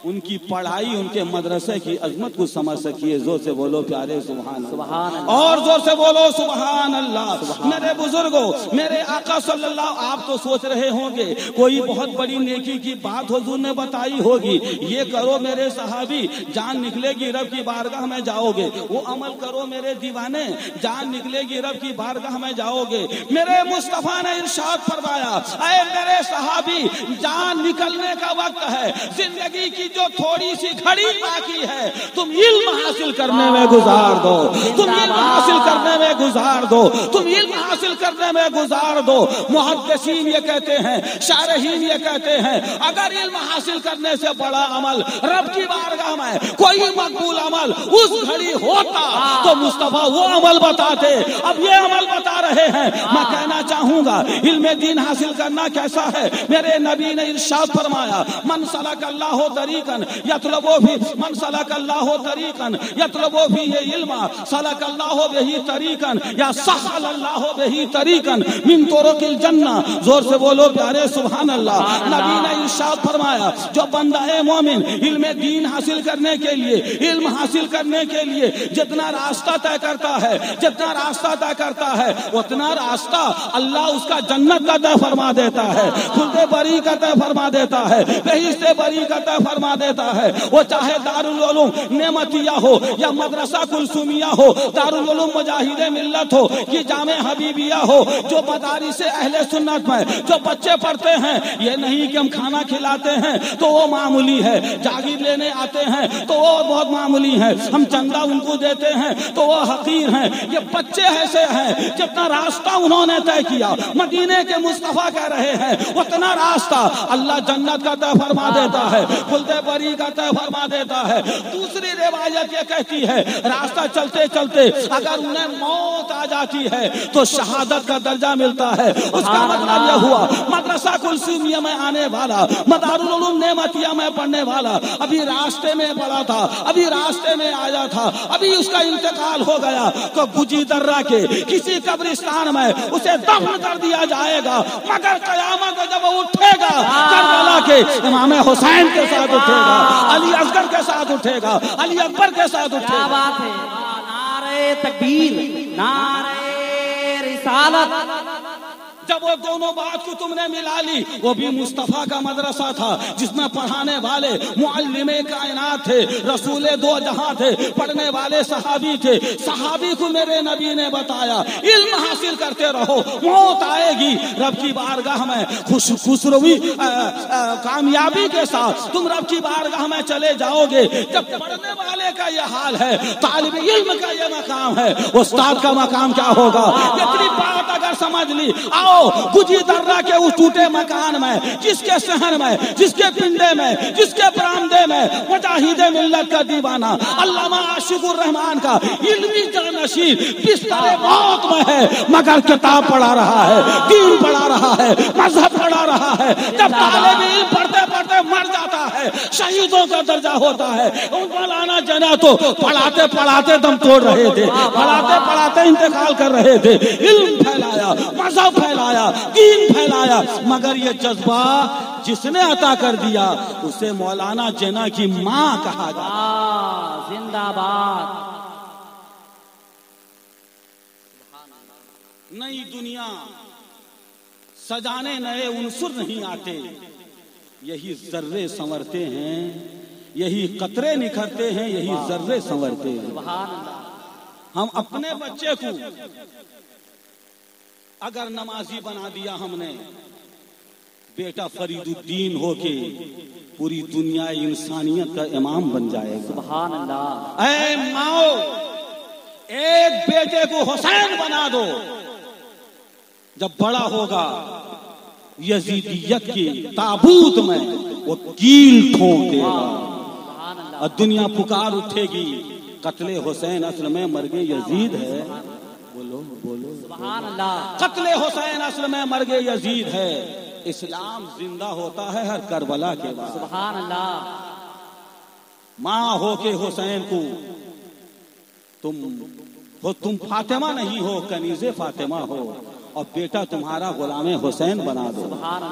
उनकी पढ़ाई, उनके मदरसे की अजमत को समझ सकिए। जोर से बोलो प्यारे सुभान सुभान, और जोर से बोलो सुभान अल्लाह। मेरे बुजुर्गों, मेरे आका सल्लल्लाहु, आप तो सोच रहे होंगे कोई बहुत बड़ी नेकी की बात हुजूर ने बताई होगी, ये करो मेरे सहाबी जान निकलेगी रब की बारगाह में जाओगे, वो अमल करो मेरे दीवाने जान निकलेगी रब की बारगाह में जाओगे। मेरे मुस्तफा ने इरशाद फरमाया, ऐ मेरे सहाबी जान निकलने का वक्त है, जिंदगी की जो थोड़ी सी घड़ी बाकी है तुम इल्म हासिल करने में गुजार दो, तुम इल्म हासिल करने में गुजार दो, तुम इल्म हासिल करने में गुजार दो। मुहद्दिसीन ये कहते हैं, शारहीन ये कहते हैं, अगर इल्म हासिल करने से बड़ा अमल रब की बारगाह में कोई मकबूल अमल उस घड़ी होता तो मुस्तफा वो अमल बताते। अब ये अमल बता रहे हैं। मैं कहना चाहूंगा इल्म दीन हासिल करना कैसा है। मेरे नबी ने इरशाद फरमाया, मन सलकल्लाहु तरीकन यतलबु भी, मन सलकल्लाहु तरीकन यतलबु भी ये इल्म सलकल्लाहु बिही तरीकन या सहलल्लाहु बिही तरीकन मिन तुरुकिल जन्ना। जोर से बोलो प्यारे सुभान अल्लाह। नबी ने इरशाद फरमाया, जो बंदा है मोमिन इल्म दीन हासिल करने के लिए, इल्म हासिल करने के लिए जितना रास्ता तय करता है, जितना रास्ता तय करता है उतना रास्ता अल्लाह उसका जन्नत का तय फरमा देता है, खुल्दे बरी का तय फरमा देता है, बहिश्ते बरी का तय फरमा देता है। वो चाहे दारुल उलूम नेमतिया हो या मदरसा कुलसुमिया हो, दारुल उलूम मुजाहिदे मिल्लत हो कि जामे हबीबिया हो, जो मदारिस अहले सुन्नत में जो बच्चे पढ़ते हैं, ये नहीं कि हम खाना खिलाते हैं तो वो मामूली है, जागीर लेने आते हैं तो वो बहुत मामूली है, हम चंदा उनको देते हैं तो वो हकीर हैं। ये बच्चे ऐसे हैं जितना रास्ता उन्होंने तय किया, मदीने के मुस्तफा कह रहे हैं उतना रास्ता अल्लाह जन्नत का तय फरमा देता है, खुल्दे बरी का तय फरमा देता है। दूसरी रिवायत ये कहती है, रास्ता चलते चलते अगर उन्हें मौत आ जाती है तो शहादत का दर्जा मिलता है। उसका मतलब यह हुआ मदरसा कुलसुमिया में आने वाला, मदारुल उलूम नेमतिया में पढ़ने वाला अभी रास्ते में पड़ा था, अभी रास्ते में आया था, अभी उसका इंतकाल हो गया तो गुजी दर्रा के किसी कब्रिस्तान में उसे दफन कर दिया जाएगा। मगर कयामत जब वो उठेगा करबला के इमाम हुसैन के साथ उठेगा, अली असगर के साथ उठेगा, अली अकबर के साथ उठेगा। क्या बात है, नारे तकबीर, नारे रिसालत। जब वो दोनों बात को तुमने मिला ली, वो भी मुस्तफा का मदरसा था जिसमें पढ़ाने वाले मुअल्लिमे कायनात थे, रसूले दो जहां थे, पढ़ने वाले सहाबी थे। सहाबी को मेरे नबी ने बताया, इल्म हासिल करते रहो, मौत आएगी रब की बारगाह में खुशरुवी कामयाबी के साथ तुम रब की बारगाह में चले जाओगे। जब पढ़ने वाले का ये हाल है, तालिब इल्म का ये मकाम है, उस्ताद का मकाम क्या होगा। इतनी बात अगर समझ ली, आओ गुजी दर्रा के उस टूटे मकान में, जिसके शहर में, जिसके पिंडे में, जिसके बरामदे में मुजाहिदे मिल्लत का दीवाना अल्लामा आशिकुर रहमान का इल्मी जानशीन बिस्तर मौत में है, मगर किताब पढ़ा रहा है, दीन पढ़ा रहा है, मजहब पढ़ा रहा है। जब तालिब इल्म पढ़ते पढ़ते मर जाता है, शहीदों का दर्जा होता है। मौलाना जना तो पढ़ाते पढ़ाते दम तोड़ रहे थे, पढ़ाते पढ़ाते इंतकाल कर रहे थे, इल्म फैलाया, मजहब फैलाया, दीन फैलाया, मगर ये जज्बा जिसने अता कर दिया उसे मौलाना जना की मां कहा जाता। जिंदाबाद। नई दुनिया सजाने नए उनसुर नहीं आते, यही जर्रे संवरते हैं, यही कतरे निखरते हैं, यही जर्रे संवरते हैं। हम अपने बच्चे को अगर नमाजी बना दिया हमने, बेटा फरीदुद्दीन होके पूरी दुनिया इंसानियत का इमाम बन जाएगा। सुभान अल्लाह। ऐ माओ, एक बेटे को हुसैन बना दो, जब बड़ा होगा यजीदियत की ताबूत में वो कील ठोक देगा और दुनिया पुकार उठेगी, कत्ले हुसैन असल में मर्गे यजीद है। बोलो बोलो सुभान अल्लाह। कत्ले हुसैन असल में मर्गे यजीद है। इस्लाम जिंदा होता है हर करबला के बाद। सुभान अल्लाह। माँ हो के हुसैन को तुम फातिमा नहीं हो, कनीज़े फातिमा हो, और बेटा तुम्हारा गुलाम हुसैन बना दो,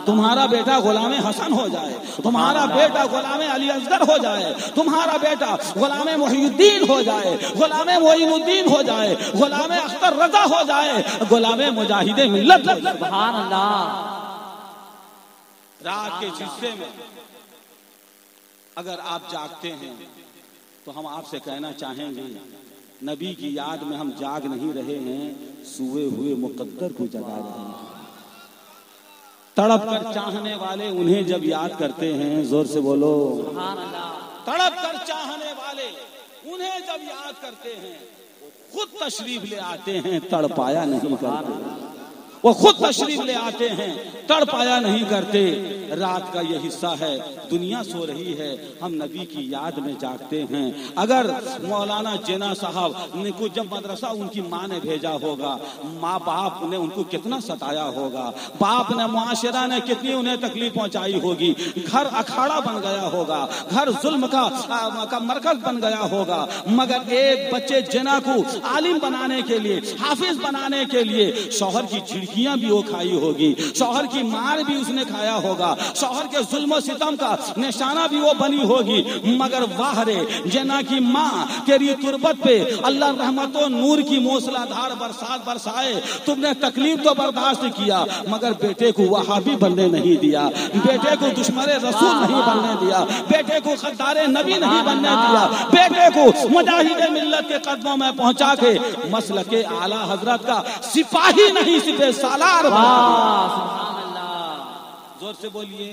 तुम्हारा बेटा गुलाम हसन हो जाए, तुम्हारा बेटा गुलाम अली असगर हो जाए, तुम्हारा बेटा गुलाम मोहिउद्दीन हो जाए, गुलाम मोइनुद्दीन हो जाए, गुलाम अख्तर रजा हो जाए, गुलाम मुजाहिदे मिल्लत। सुभान अल्लाह। रात के हिस्से में अगर आप जागते हैं तो हम आपसे कहना चाहेंगे, नबी की याद में हम जाग नहीं रहे हैं, सोए हुए मुकद्दर को जगा रहे हैं। तड़प कर चाहने वाले उन्हें जब याद करते हैं, जोर से बोलो सुभान अल्लाह। तड़प कर चाहने वाले उन्हें जब याद करते हैं, वो खुद तशरीफ ले आते हैं, तड़पाया नहीं करते। वो खुद तशरीफ ले आते हैं, तड़पाया नहीं करते। रात का ये हिस्सा है, दुनिया सो रही है, हम नबी की याद में जागते हैं। अगर मौलाना जिना साहब ने को जब मदरसा उनकी माँ ने भेजा होगा, माँ बाप ने उनको कितना सताया होगा, बाप ने मुआशरा ने कितनी उन्हें तकलीफ पहुंचाई होगी, घर अखाड़ा बन गया होगा, घर जुल्म का मरकज बन गया होगा, मगर एक बच्चे जिना को आलिम बनाने के लिए, हाफिज बनाने के लिए शौहर की झिड़कियां भी वो खाई होगी, शौहर की मार भी उसने खाया होगा, शौहर के जुल्म सितम का निशाना भी वो बनी होगी। मगर वाह रे जना की माँ तेरी तुरबत पे अल्लाह रहमतो नूर की मूसलाधार बरसात बरसाए, तुमने तकलीफ तो बर्दाश्त किया, मगर बेटे को वहाबी बनने नहीं दिया, बेटे को दुश्मन रसूल नहीं बनने दिया, बेटे को खद्दारे नबी नहीं बनने दिया, बेटे को मुजाहिदे मिल्लत के कदमों में पहुंचा के मसलके आला हजरत का सिपाही नहीं सिपे सालार बना। जोर से बोलिए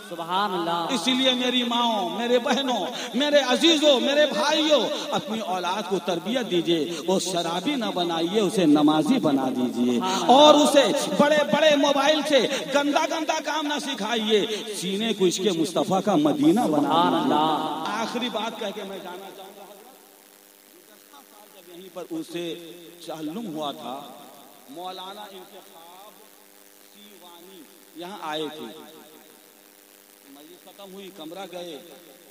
सुभान अल्लाह। इसीलिए मेरी माओ, मेरे बहनों, मेरे अजीजों, मेरे भाइयों, अपनी औलाद को तरबियत दीजिए, वो शराबी न बनाइए, उसे नमाजी बना दीजिए, और उसे बड़े बड़े मोबाइल से गंदा गंदा काम ना सिखाइए, सीने को इसके मुस्तफा का मदीना बना। आखिरी बात कह के मैं जाना चाहूंगा, जब यहीं पर उसे चालुम हुआ था, मौलाना यहाँ आए थे, मस्जिद खत्म हुई, कमरा गए,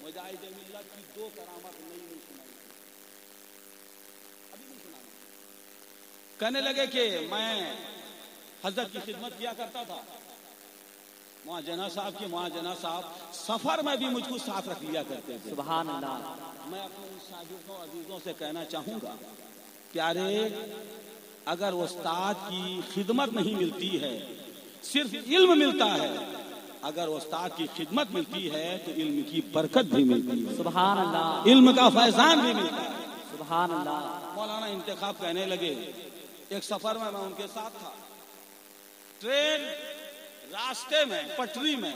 मुजाहिदे मिल्लत की दो करामत नहीं सुनाई, अभी नहीं सुना। कहने लगे कि मैं हजरत की खिदमत किया करता था, मुआजना साहब सफर में भी मुझको साथ रख लिया करते थे। सुभान अल्लाह। मैं अपने उन शागिर्दों अजीजों से कहना चाहूंगा, प्यारे, अगर उस्ताद की खिदमत नहीं मिलती है, सिर्फ इल्म मिलता है, अगर उस्ताद की खिदमत मिलती है तो इल्म की बरकत भी मिलती है। सुभान अल्लाह। इल्म का फैजान भी मिलता है। सुभान अल्लाह। मौलाना इंतखाब कहने लगे, एक सफर में मैं उनके साथ था, ट्रेन रास्ते में पटरी में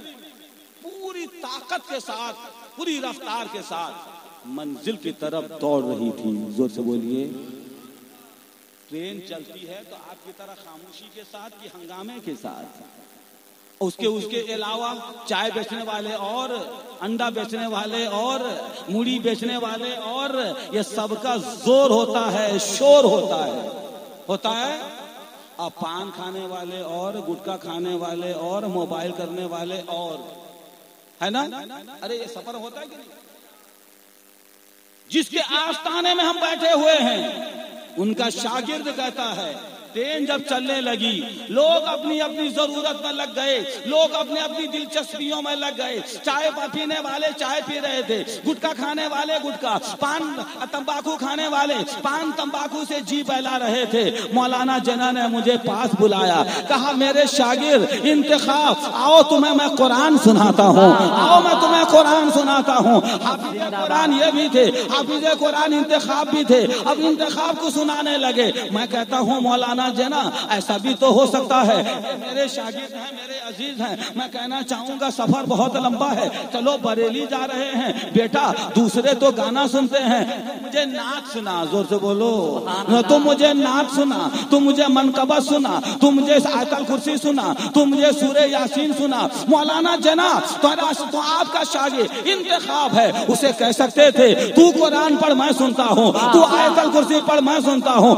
पूरी ताकत के साथ, पूरी रफ्तार के साथ मंजिल की तरफ दौड़ रही थी। जोर से बोलिए। ट्रेन चलती है तो आपकी तरह खामोशी के साथ कि हंगामे के साथ, उसके अलावा चाय बेचने वाले और अंडा बेचने वाले और मूढ़ी बेचने वाले और ये सबका जोर होता है, शोर होता है, और पान खाने वाले और गुटखा खाने वाले और मोबाइल करने वाले और, है ना? अरे ये सफर होता है कि नहीं? जिसके आस्थाने में हम बैठे हुए हैं, उनका शागिर्द कहता है, ट्रेन जब चलने लगी, लोग अपनी अपनी जरूरत में लग गए, लोग अपने अपनी दिलचस्पियों में लग गए। चाय पीने वाले चाय पी रहे थे, गुटखा खाने वाले गुटखा, पान तंबाकू खाने वाले पान तंबाकू से जी बहला रहे थे। मौलाना जना ने मुझे पास बुलाया, कहा, मेरे शागिर्द इंतखाब, आओ तुम्हें मैं कुरान सुनाता हूँ, आओ मैं तुम्हें कुरान सुनाता हूँ। हाफिज कुरान ये भी थे, हाफिज कुरान इंतखाब भी थे। अब इंतखाब को सुनाने लगे। मैं कहता हूँ, मौलाना जना, ऐसा भी तो हो सकता है, मेरे शागिर्द हैं, मेरे अजीज हैं, मैं कहना चाहूंगा सफर बहुत लंबा है, चलो बरेली जा रहे हैं, बेटा दूसरे तो गाना सुनते हैं, मुझे नाच सुना। जोर से बोलो। तुम मुझे नाच सुना, तुम मुझे मनकबत सुना, तुम मुझे आयतल कुर्सी सुना, तुम मुझे सूरे यासीन सुना। मौलाना जना तो आपका शागिर्द इंतखाब है, उसे कह सकते थे, तू कुरान पढ़ मैं सुनता हूँ, तू आयतल कुर्सी पढ़ मैं सुनता हूँ,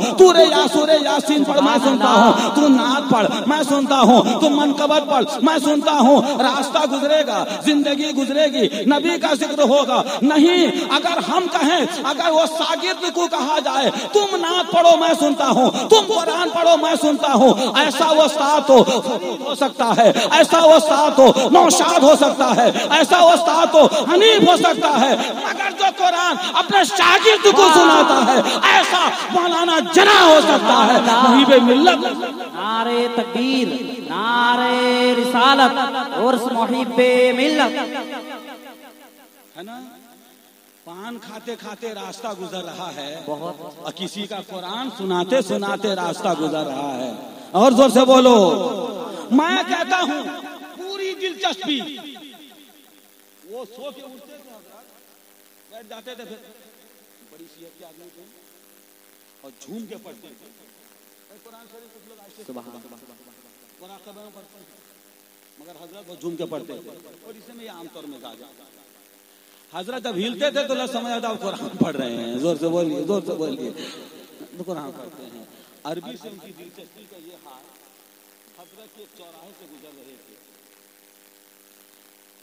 सूरे यासीन पढ़ पढ़, मैं सुनता हूँ। तू नात पढ़, मैं सुनता हूँ। तू मनकबत पढ़, मैं सुनता हूँ। रास्ता गुजरेगा, जिंदगी गुजरेगी, नबी का जिक्र होगा। नहीं, अगर हम कहें, अगर वो शागिर्द को कहा जाए तुम नात पढ़ो मैं सुनता हूँ, तुम कुरान पढ़ो मैं सुनता हूँ, ऐसा वो साथ हो सकता है, ऐसा वो साथ हो नौशाद हो सकता है, ऐसा वो साथ हो हनीफ हो सकता है, मगर जो कुरान अपने शागिर्द को सुनाता है ऐसा मौलाना जना हो सकता है। मुहिब मिल्लत। नारे तकबीर, नारे रिसालत और मुहिब मिल्लत। है ना, पान खाते खाते रास्ता गुजर रहा है और किसी का कुरान सुनाते सुनाते रास्ता गुजर रहा है। और जोर से बोलो। मैं कहता हूं पूरी दिलचस्पी, वो सो के उठते थे, बैठ जाते थे, फिर बड़ी सीहत के आदमी थे और झूम के पढ़ते थे कुरान शरीफ। कुछ लोग ऐसे मुराक़बा में पढ़ते थे, मगर हजरत वो झूम के पढ़ते थे और इसे में आमतौर में जा जाता। हजरत जब हिलते थे तो लोग समझ आता कुरान पढ़ रहे हैं। जोर से बोलिए, जोर से बोलिए। तो कुरान पढ़ते हैं। अरबी से उनकी दिलचस्पी का ये हाल, हजरत के चौराहे से गुजर रहे थे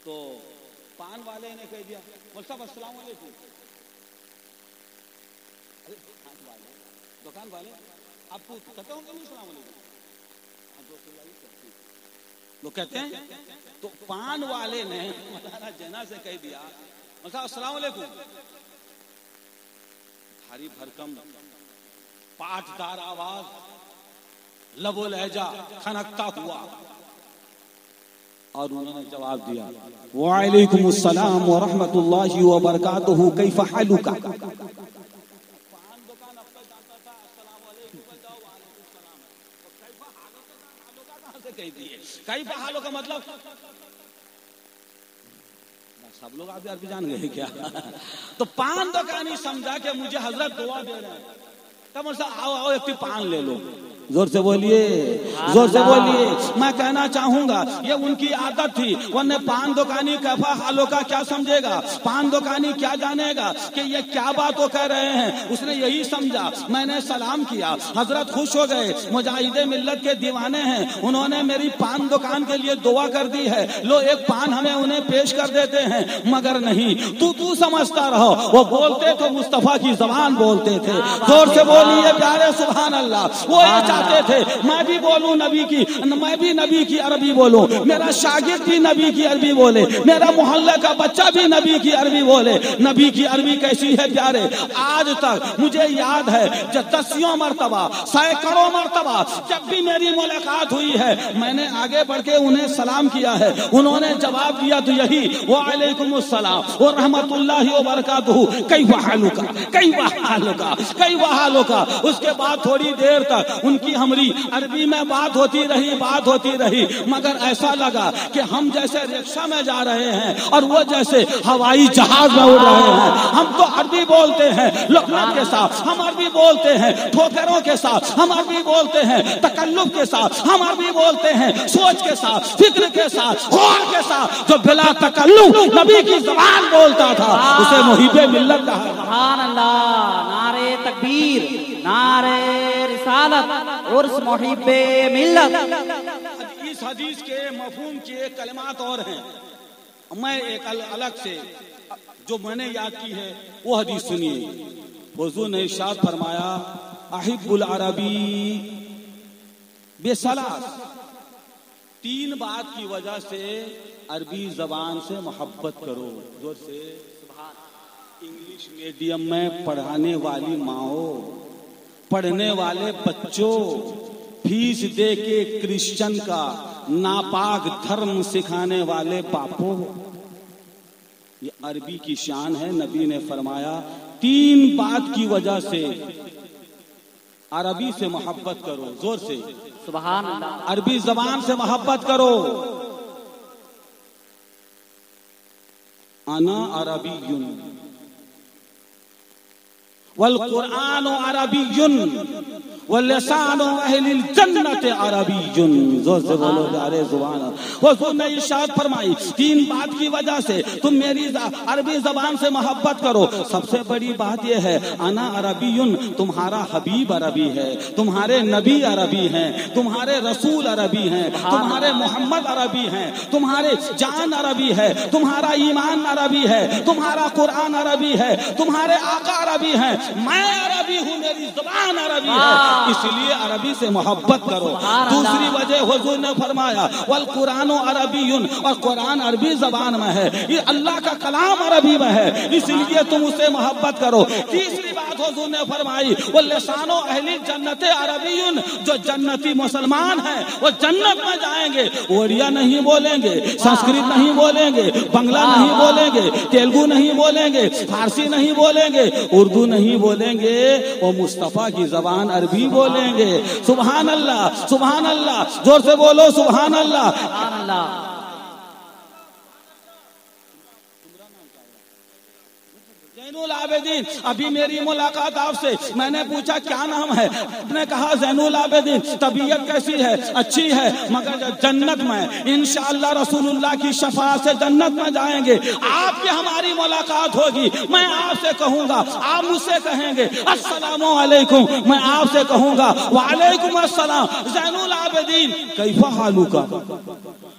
तो पान वाले ने कह दिया, मौलवी साहब अस्सलाम वालेकुम। अरे दुकान वाले आपको कहते होंगे नहीं अस्सलाम वालेकुम, वो कहते हैं। तो पान वाले ने मौलाना जना से कह दिया, अस्सलाम वालेकुम। भारी भरकम पाठदार आवाज, लबो लहजा खनकता हुआ, और उन्होंने जवाब दिया, वालेकुम अस्सलाम व रहमतुल्लाहि व बरकातुहू, कैफ हालुका। पान दुकान अब तक जानता था अस्सलाम वालेकुम जाओ वालेकुम सलाम, तो कैफ हालुका कहां से कह दिए? कैफ हालुका मतलब सब लोग आप अरबी जान गए क्या? तो पान दुकानी समझा कि मुझे हजरत दुआ दे रहे हैं, तब आओ आओ एक पान ले लो। जोर से बोलिए, जोर से बोलिए। मैं कहना चाहूंगा ये उनकी आदत थी, वरना पान दुकानी कैफा हालों का क्या समझेगा, पान दुकानी क्या जानेगा कि ये क्या बात वो कह रहे हैं। उसने यही समझा, मैंने सलाम किया, हजरत खुश हो गए, मुजाहिदे मिल्लत के दीवाने हैं, उन्होंने मेरी पान दुकान के लिए दुआ कर दी है, लो एक पान हमें उन्हें पेश कर देते हैं। मगर नहीं, तू समझता रहो, वो बोलते तो मुस्तफा की जबान बोलते थे। जोर से बोलिए प्यारे सुभान अल्लाह। वो ये चाहते थे मैं भी बोलूं नबी की, मैं भी नबी की अरबी बोलूं, मेरा शागिर्द भी नबी की अरबी बोले, मेरा मोहल्ले का बच्चा भी नबी की अरबी बोले। नबी की अरबी कैसी है प्यारे, आज तक मुझे याद है जब दसियों मरतबा, सैकड़ों मरतबा जब भी मेरी मुलाकात हुई है, मैंने आगे बढ़ के उन्हें सलाम किया है, उन्होंने जवाब दिया तो यही, वालेकुम अस्सलाम व रहमतुल्लाहि व बरकातुहू, कैफ़ हालुका, कैफ़ हालुका, कैफ़ हालुका। उसके बाद थोड़ी देर तक उनकी हमारी अरबी में बात होती रही, मगर ऐसा लगा कि हम जैसे रिक्शा में जा रहे हैं और वो जैसे हवाई जहाज में उड़ रहे हैं। हम तो अरबी बोलते हैं लुक़मत के साथ, हम अरबी बोलते हैं ठोकरों के साथ, हम अरबी बोलते हैं तकल्लुफ के साथ, हम अरबी बोलते हैं सोच के साथ, फिक्र के साथ, गौर के साथ। जो बिला तकल्लुफ नबी की ज़बान बोलता था उसे मुहिब्बे मिल्लत कहा। सुभान अल्लाह, नारे तकबीर, नारे रिसालत और मुहिब्बे मिल्लत। इस हदीस के मफहूम के कलमात और हैं, मैं एक अलग से जो मैंने याद की है वो हदीस सुनिए। हुज़ूर ने इरशाद फरमाया, अहिब्बुल अरबी बेसलास, तीन बात की वजह से अरबी जबान से मोहब्बत करो। जोर से इंग्लिश मीडियम में पढ़ाने वाली माओ, पढ़ने वाले बच्चों, फीस दे के क्रिश्चियन का नापाक धर्म सिखाने वाले बापों, ये अरबी की शान है। नबी ने फरमाया तीन बात की वजह से अरबी से मोहब्बत करो। जोर से सुभान अल्लाह, अरबी जबान से मोहब्बत करो। अना अरबीयुन वल कुरान अरबियुन वल्लिसानु अहलिल जन्नत अरबियुन। जोर से बोलो अरे जुबान। हुजूर ने इरशाद फरमाई, तीन बात की वजह से तुम मेरी अरबी जबान से मोहब्बत करो। सबसे बड़ी बात यह है, अना अरबियुन, तुम्हारा हबीब अरबी है, तुम्हारे नबी अरबी हैं, तुम्हारे रसूल अरबी हैं, तुम्हारे मोहम्मद अरबी हैं, तुम्हारे जान अरबी है, तुम्हारा ईमान अरबी है, तुम्हारा कुरान अरबी है, तुम्हारे आका अरबी हैं, मैं अरबी हूँ, मेरी जुबान अरबी है, इसलिए अरबी से मोहब्बत करो। दूसरी वजह हुजूर ने फरमाया वल कुरान अरबियुन, और कुरान अरबी जबान में है, ये अल्लाह का कलाम अरबी में है, इसलिए तुम उससे मोहब्बत करो। तीसरी बात हुजूर ने फरमाई वल लिसानो अहली जन्नत अरबियुन, जो जन्नती मुसलमान हैं वो जन्नत में जाएंगे, ओडिया नहीं बोलेंगे, संस्कृत नहीं बोलेंगे, बंगला नहीं बोलेंगे, तेलुगु नहीं बोलेंगे, फारसी नहीं बोलेंगे, उर्दू नहीं बोलेंगे, वो मुस्तफा की जबान अरबी बोलेंगे। सुभान अल्लाह, सुभान अल्लाह, जोर से बोलो सुभान अल्लाह, सुभान अल्लाह। ज़ैनुल आबिदीन, अभी मेरी मुलाकात आपसे, मैंने पूछा क्या नाम है, आपने कहा ज़ैनुल आबिदीन। तबीयत कैसी है? अच्छी है, मगर जन्नत में इंशाअल्लाह रसूलुल्लाह की शफाअत से जन्नत में जाएंगे। आपकी हमारी मुलाकात होगी, मैं आपसे कहूंगा, आप मुझसे कहेंगे अस्सलामु अलैकुम, मैं आपसे कहूंगा वालेकुम अस्सलाम। ज़ैनुल आबिदीन कैफा हालुका,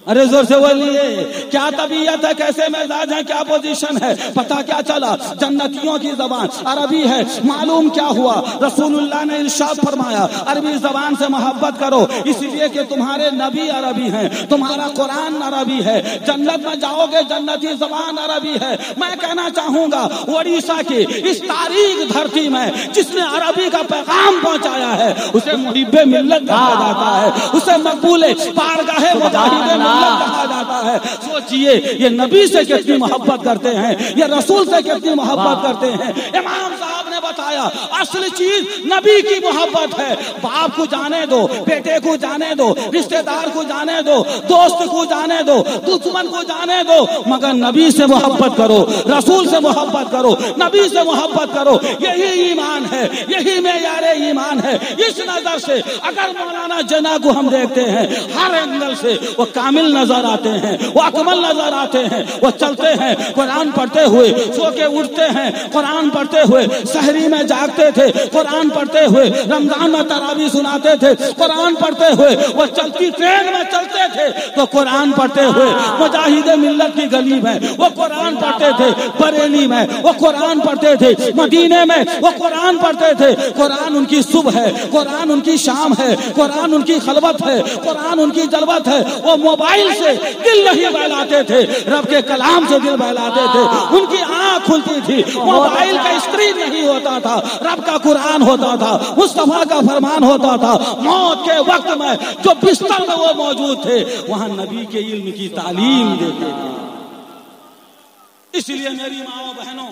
अरे जोर से बोलिए, क्या तबीयत है, कैसे मिजाज है, क्या पोजीशन है? पता क्या चला, जन्नतियों की जबान अरबी है। मालूम क्या हुआ, रसूलुल्लाह ने इरशाद फरमाया अरबी जबान से मोहब्बत करो, इसलिए कि तुम्हारे नबी अरबी हैं, तुम्हारा कुरान अरबी है, जन्नत में जाओगे जन्नती जबान अरबी है। मैं कहना चाहूंगा ओडिशा की इस तारीख धरती में जिसने अरबी का पैगाम पहुंचाया है, उसे मुहिब्बे मिल्लत कहा जाता है, उसे मकबूले बारगाहे मुजाहिदे कहा जाता है। सोचिए ये नबी से कितनी मोहब्बत करते हैं, ये रसूल से कितनी मोहब्बत करते हैं। इमाम साहब ने बताया असली चीज नबी की मोहब्बत है। बाप को जाने दो, बेटे को जाने दो, रिश्तेदार को जाने दो, दोस्त को जाने दो, दुश्मन को जाने दो, मगर नबी से मोहब्बत करो, रसूल से मोहब्बत करो, नबी से मोहब्बत करो। यही ईमान है, यही मेयारे ईमान है। इस नजर से अगर मौलाना जना को हम देखते हैं, हर एंगल से वो कामिल नजर आते हैं, वो अकमल नजर आते हैं। वो चलते हैं कुरान पढ़ते हुए, सो के उठते हैं कुरान पढ़ते हुए, सहरी में जागते थे कुरान पढ़ते हुए, रमजान में तरावी सुनाते थे कुरान पढ़ते हुए, वो चलती ट्रेन में चलते थे तो कुरान पढ़ते हुए, मुजाहिदे मिल्लत की गली में वो कुरान पढ़ते थे, बरेली में वो कुरान पढ़ते थे, मदीने में वो कुरान पढ़ते थे। कुरान उनकी सुबह है, कुरान उनकी शाम है, कुरान उनकी खलवत है, कुरान उनकी जलवत है। वो मोबाइल से दिल नहीं बहलाते थे, रब के कलाम से दिल बहलाते थे। उनकी आंख खुलती थी, मोबाइल का स्क्रीन नहीं होता था, रब का कुरान होता था, मुस्तफा का फरमान होता था। मौत के वक्त में जो बिस्तर में वो मौजूद थे, वहां नबी के इल्म की तालीम देते थे। इसलिए मेरी माओ बहनों,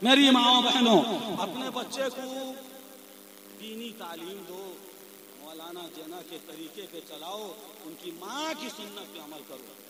मेरी माओ बहनों, अपने बच्चे को दीनी तालीम दो, मौलाना जना के तरीके पे चलाओ, उनकी माँ की सुन्नत पे अमल करो।